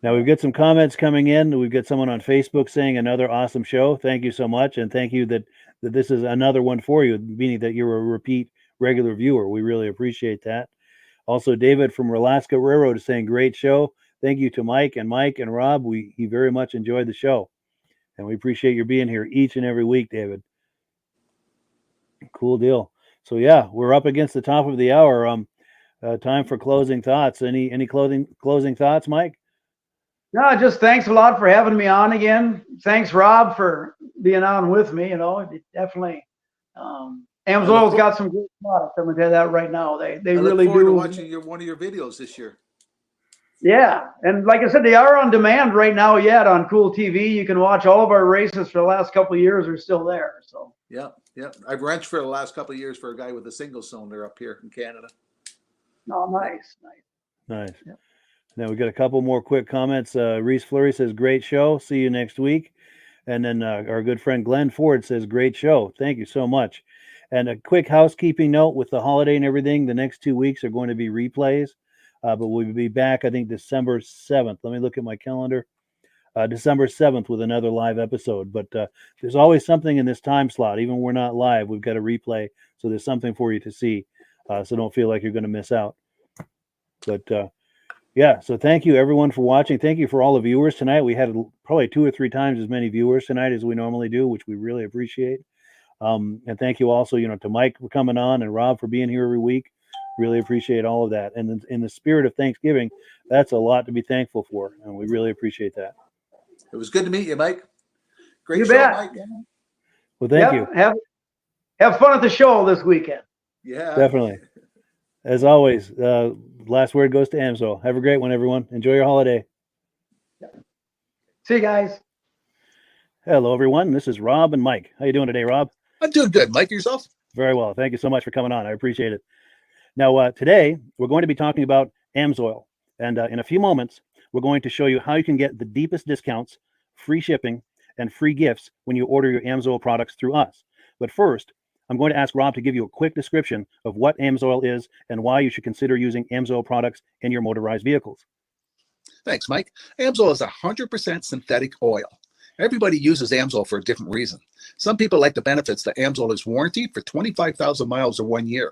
Now we've got some comments coming in. We've got someone on Facebook saying another awesome show. Thank you so much. And thank you that this is another one for you, meaning that you're a repeat regular viewer. We really appreciate that. Also, David from Relaska Railroad is saying, great show. Thank you to Mike and Rob. He very much enjoyed the show. And we appreciate your being here each and every week, David. Cool deal. So yeah, we're up against the top of the hour. Time for closing thoughts. Any closing thoughts, Mike? No, just thanks a lot for having me on again. Thanks, Rob, for being on with me. It definitely. Amsoil's got some great products. I'm gonna tell you that right now. They really do. I look forward to watching one of your videos this year. Yeah, and like I said, they are on demand right now. Yet on Cool TV, you can watch all of our races for the last couple of years. Are still there. So. Yeah. I've wrenched for the last couple of years for a guy with a single cylinder up here in Canada. Oh, nice. Yeah. Now we got a couple more quick comments. Reese Fleury says, great show. See you next week. And then our good friend Glenn Ford says, great show. Thank you so much. And a quick housekeeping note with the holiday and everything, the next 2 weeks are going to be replays. But we'll be back, I think, December 7th. Let me look at my calendar. December 7th with another live episode. But there's always something in this time slot. Even when we're not live, we've got a replay. So there's something for you to see. So don't feel like you're going to miss out. But yeah, so thank you everyone for watching. Thank you for all the viewers tonight. We had probably 2 or 3 times as many viewers tonight as we normally do, which we really appreciate. And thank you also, to Mike for coming on and Rob for being here every week. Really appreciate all of that. And in the spirit of Thanksgiving, that's a lot to be thankful for, and we really appreciate that. It was good to meet you, Mike. Great You show, bet. Mike. Well, thank you. Have fun at the show this weekend. Yeah, definitely. As always, last word goes to Amsoil. Have a great one, everyone. Enjoy your holiday. See you guys. Hello, everyone. This is Rob and Mike. How you doing today, Rob? I'm doing good. Mike, yourself? Very well. Thank you so much for coming on. I appreciate it. Now, today, we're going to be talking about Amsoil. And in a few moments, we're going to show you how you can get the deepest discounts, free shipping, and free gifts when you order your Amsoil products through us. But first, I'm going to ask Rob to give you a quick description of what Amsoil is and why you should consider using Amsoil products in your motorized vehicles. Thanks, Mike. Amsoil is 100% synthetic oil. Everybody uses Amsoil for a different reason. Some people like the benefits that Amsoil is warranted for 25,000 miles or 1 year.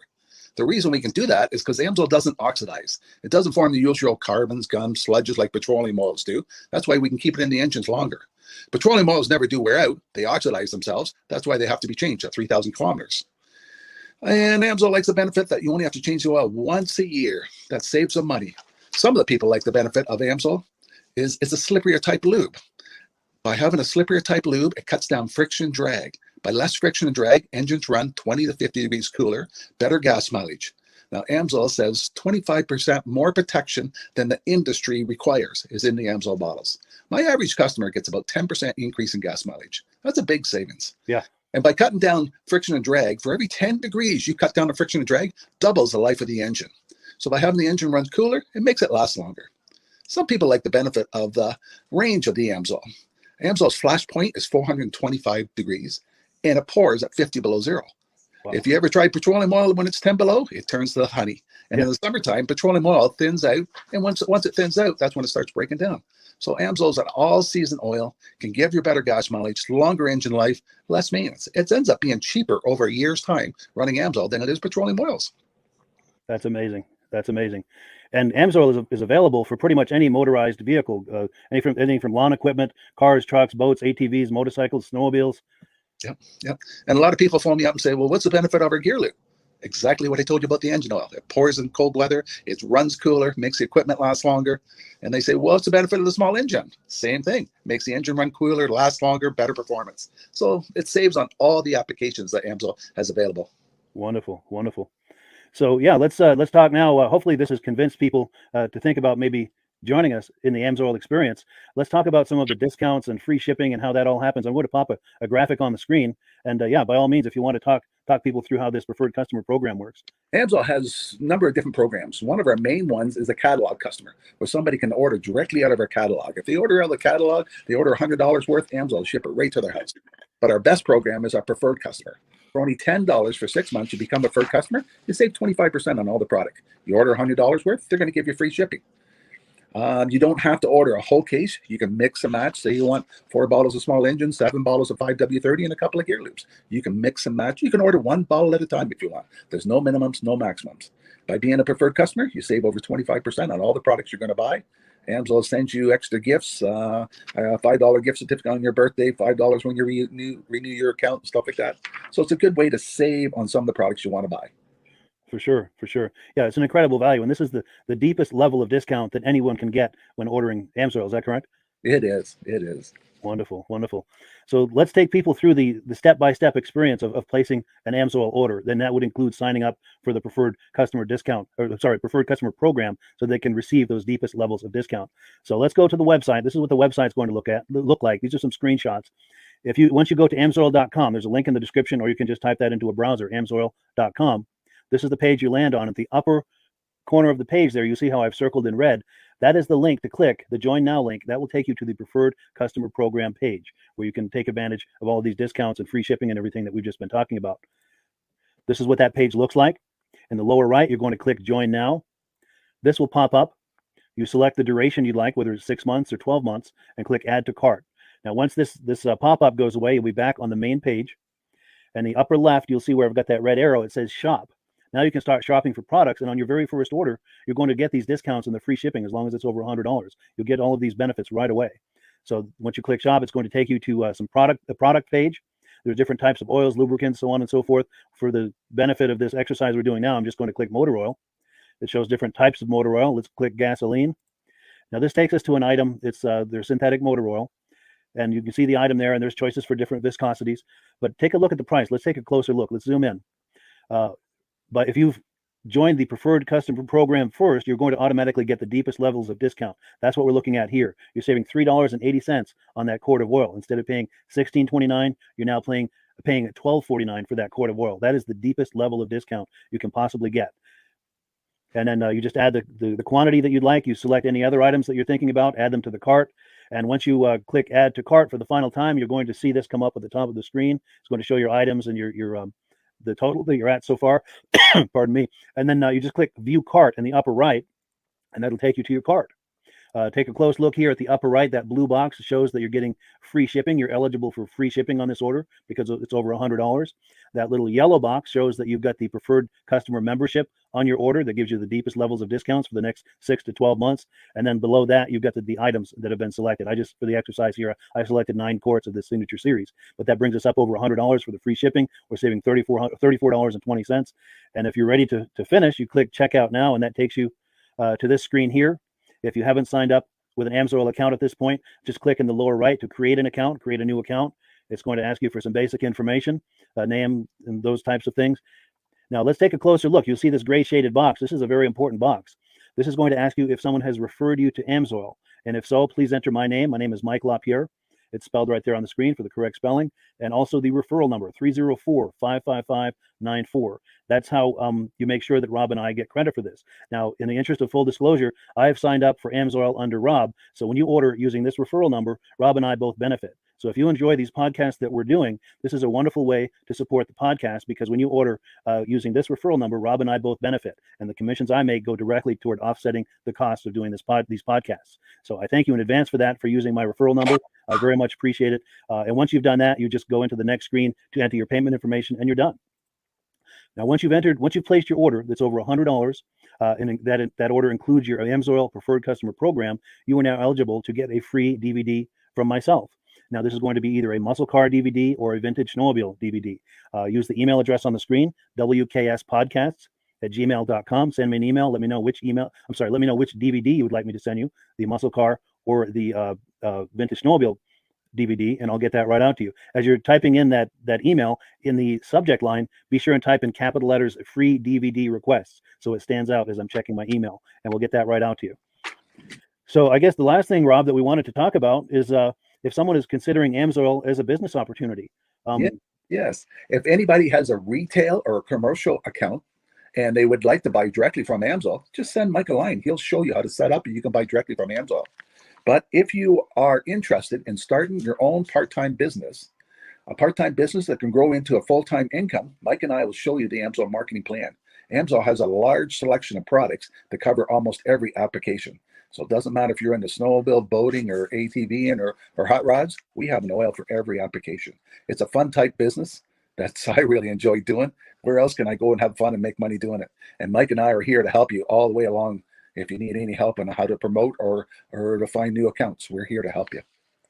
The reason we can do that is because Amsoil doesn't oxidize. It doesn't form the usual carbons, gums, sludges like petroleum oils do. That's why we can keep it in the engines longer. Petroleum oils never do wear out. They oxidize themselves. That's why they have to be changed at 3,000 kilometers. And Amsoil likes the benefit that you only have to change the oil once a year. That saves some money. Some of the people like the benefit of AMSOIL is it's a slipperier type lube. By having a slipperier type lube, it cuts down friction drag. By less friction and drag, engines run 20 to 50 degrees cooler, better gas mileage. Now, AMSOIL says 25% more protection than the industry requires is in the AMSOIL bottles. My average customer gets about 10% increase in gas mileage. That's a big savings. Yeah. And by cutting down friction and drag, for every 10 degrees you cut down the friction and drag, doubles the life of the engine. So by having the engine run cooler, it makes it last longer. Some people like the benefit of the range of the AMSOIL. AMSOIL's flash point is 425 degrees, and it pours at 50 below zero. Wow. If you ever tried petroleum oil when it's 10 below, it turns to honey. And in the summertime, petroleum oil thins out. And once it thins out, that's when it starts breaking down. So AMSOIL's an all-season oil, can give you better gas mileage, longer engine life, less maintenance. It ends up being cheaper over a year's time running AMSOIL than it is petroleum oils. That's amazing. That's amazing. And AMSOIL is available for pretty much any motorized vehicle, anything from lawn equipment, cars, trucks, boats, ATVs, motorcycles, snowmobiles. Yep. And a lot of people phone me up and say, well, what's the benefit of our gear lube? Exactly what I told you about the engine oil. It pours in cold weather, it runs cooler, makes the equipment last longer. And they say, well, what's the benefit of the small engine? Same thing. Makes the engine run cooler, last longer, better performance. So it saves on all the applications that AMSOIL has available. Wonderful, wonderful. So yeah, let's talk now. Hopefully this has convinced people to think about maybe joining us in the AMSOIL experience. Let's talk about some of the discounts and free shipping and how that all happens. I'm going to pop a graphic on the screen. And yeah, by all means, if you want to talk people through how this preferred customer program works. AMSOIL has a number of different programs. One of our main ones is a catalog customer, where somebody can order directly out of our catalog. If they order out of the catalog, they order $100 worth, AMSOIL will ship it right to their house. But our best program is our preferred customer. For only $10 for 6 months, you become a preferred customer, you save 25% on all the product. You order $100 worth, they're going to give you free shipping. You don't have to order a whole case. You can mix and match. Say you want 4 bottles of small engine, 7 bottles of 5W30, and a couple of gear loops. You can mix and match. You can order 1 bottle at a time if you want. There's no minimums, no maximums. By being a preferred customer, you save over 25% on all the products you're going to buy. AMSOIL sends you extra gifts, a $5 gift certificate on your birthday, $5 when you renew your account, stuff like that. So it's a good way to save on some of the products you want to buy. For sure. Yeah, it's an incredible value. And this is the deepest level of discount that anyone can get when ordering AMSOIL. Is that correct? It is. Wonderful. So let's take people through the step-by-step experience of placing an AMSOIL order. Then that would include signing up for the preferred customer preferred customer program, so they can receive those deepest levels of discount. So let's go to the website. This is what the website's going to look like. These are some screenshots. Once you go to amsoil.com, there's a link in the description, or you can just type that into a browser, amsoil.com. This is the page you land on. At the upper corner of the page there, you see how I've circled in red. That is the link to click, the Join Now link. That will take you to the Preferred Customer Program page, where you can take advantage of all of these discounts and free shipping and everything that we've just been talking about. This is what that page looks like. In the lower right, you're going to click Join Now. This will pop up. You select the duration you'd like, whether it's 6 months or 12 months, and click Add to Cart. Now, once this pop-up goes away, you'll be back on the main page. And the upper left, you'll see where I've got that red arrow. It says Shop. Now you can start shopping for products, and on your very first order, you're going to get these discounts and the free shipping as long as it's over $100. You'll get all of these benefits right away. So once you click Shop, it's going to take you to the product page. There's different types of oils, lubricants, so on and so forth. For the benefit of this exercise we're doing now, I'm just going to click motor oil. It shows different types of motor oil. Let's click gasoline. Now this takes us to an item. It's their synthetic motor oil. And you can see the item there, and there's choices for different viscosities. But take a look at the price. Let's take a closer look. Let's zoom in. But if you've joined the preferred customer program first, you're going to automatically get the deepest levels of discount. That's what we're looking at here. You're saving $3.80 on that quart of oil. Instead of paying $16.29, you're now paying $12.49 for that quart of oil. That is the deepest level of discount you can possibly get. And then you just add the quantity that you'd like. You select any other items that you're thinking about, add them to the cart. And once you click Add to Cart for the final time, you're going to see this come up at the top of the screen. It's going to show your items and your the total that you're at so far. Pardon me. And then you just click View Cart in the upper right, and that'll take you to your cart. Take a close look here at the upper right. That blue box shows that you're getting free shipping. You're eligible for free shipping on this order because it's over $100. That little yellow box shows that you've got the preferred customer membership on your order that gives you the deepest levels of discounts for the next 6 to 12 months. And then below that, you've got the items that have been selected. For the exercise here, I selected 9 quarts of the Signature Series, but that brings us up over $100 for the free shipping. We're saving $34.20. And if you're ready to finish, you click Checkout Now, and that takes you to this screen here. If you haven't signed up with an AMSOIL account at this point, just click in the lower right to create an account, create a new account. It's going to ask you for some basic information, name and those types of things. Now let's take a closer look. You'll see this gray shaded box. This is a very important box. This is going to ask you if someone has referred you to AMSOIL. And if so, please enter my name. My name is Mike LaPierre. It's spelled right there on the screen for the correct spelling. And also the referral number, 304-555-94. That's how you make sure that Rob and I get credit for this. Now, in the interest of full disclosure, I have signed up for AMSOIL under Rob. So when you order using this referral number, Rob and I both benefit. So if you enjoy these podcasts that we're doing, this is a wonderful way to support the podcast, because when you order using this referral number, Rob and I both benefit, and the commissions I make go directly toward offsetting the cost of doing these podcasts. So I thank you in advance for that, for using my referral number. I very much appreciate it. And once you've done that, you just go into the next screen to enter your payment information, and you're done. Now, once you've placed your order that's over $100, and that order includes your AMSOIL Preferred Customer Program, you are now eligible to get a free DVD from myself. Now, this is going to be either a muscle car DVD or a vintage snowmobile DVD. Use the email address on the screen, wkspodcasts@gmail.com. Send me an email. Let me know which DVD you would like me to send you, the muscle car or the vintage snowmobile DVD, and I'll get that right out to you. As you're typing in that email, in the subject line, be sure and type in capital letters, free DVD requests, so it stands out as I'm checking my email, and we'll get that right out to you. So I guess the last thing, Rob, that we wanted to talk about is if someone is considering AMSOIL as a business opportunity. Yes. If anybody has a retail or a commercial account and they would like to buy directly from AMSOIL, just send Mike a line. He'll show you how to set up, and you can buy directly from AMSOIL. But if you are interested in starting your own part-time business, a part-time business that can grow into a full-time income, Mike and I will show you the AMSOIL marketing plan. AMSOIL has a large selection of products that cover almost every application. So it doesn't matter if you're into snowmobile, boating, or ATVing, or hot rods. We have an oil for every application. It's a fun type business that's I really enjoy doing. Where else can I go and have fun and make money doing it? And Mike and I are here to help you all the way along. If you need any help on how to promote or to find new accounts, we're here to help you.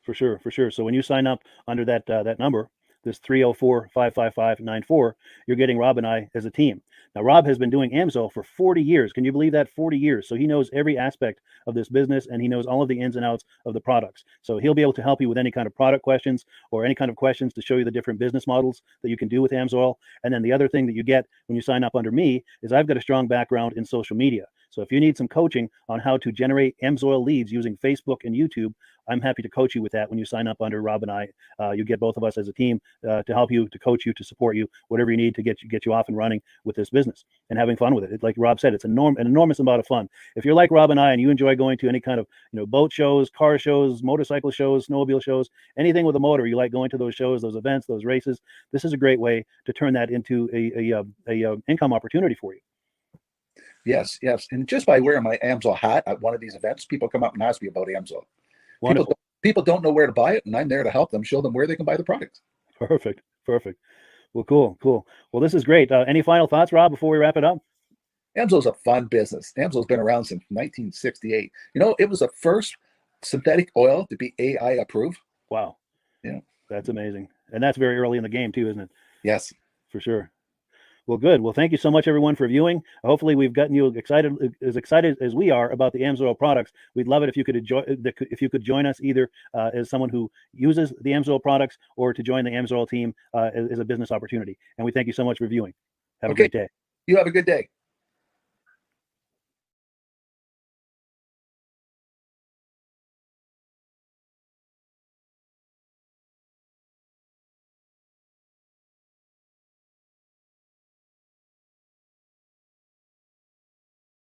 For sure. So when you sign up under that number, this 304-555-94, you're getting Rob and I as a team. Now, Rob has been doing AMSOIL for 40 years. Can you believe that? 40 years. So he knows every aspect of this business, and he knows all of the ins and outs of the products. So he'll be able to help you with any kind of product questions or any kind of questions to show you the different business models that you can do with AMSOIL. And then the other thing that you get when you sign up under me is I've got a strong background in social media. So if you need some coaching on how to generate AMSOIL leads using Facebook and YouTube, I'm happy to coach you with that when you sign up under Rob and I. You get both of us as a team to help you, to coach you, to support you, whatever you need to get you off and running with this business and having fun with it. Like Rob said, it's an enormous amount of fun. If you're like Rob and I and you enjoy going to any kind of boat shows, car shows, motorcycle shows, snowmobile shows, anything with a motor, you like going to those shows, those events, those races, this is a great way to turn that into a income opportunity for you. Yes. And just by wearing my AMSOIL hat at one of these events, people come up and ask me about AMSOIL. People don't know where to buy it, and I'm there to help them, show them where they can buy the product. Perfect. Well, cool. Well, this is great. Any final thoughts, Rob, before we wrap it up? AMSOIL's a fun business. AMSOIL's been around since 1968. It was the first synthetic oil to be AI approved. Wow. Yeah. That's amazing. And that's very early in the game too, isn't it? Yes. For sure. Well, good. Well, thank you so much, everyone, for viewing. Hopefully, we've gotten you excited as we are about the AMSOIL products. We'd love it if you could join us either as someone who uses the AMSOIL products or to join the AMSOIL team as a business opportunity. And we thank you so much for viewing. Have a great day. You have a good day.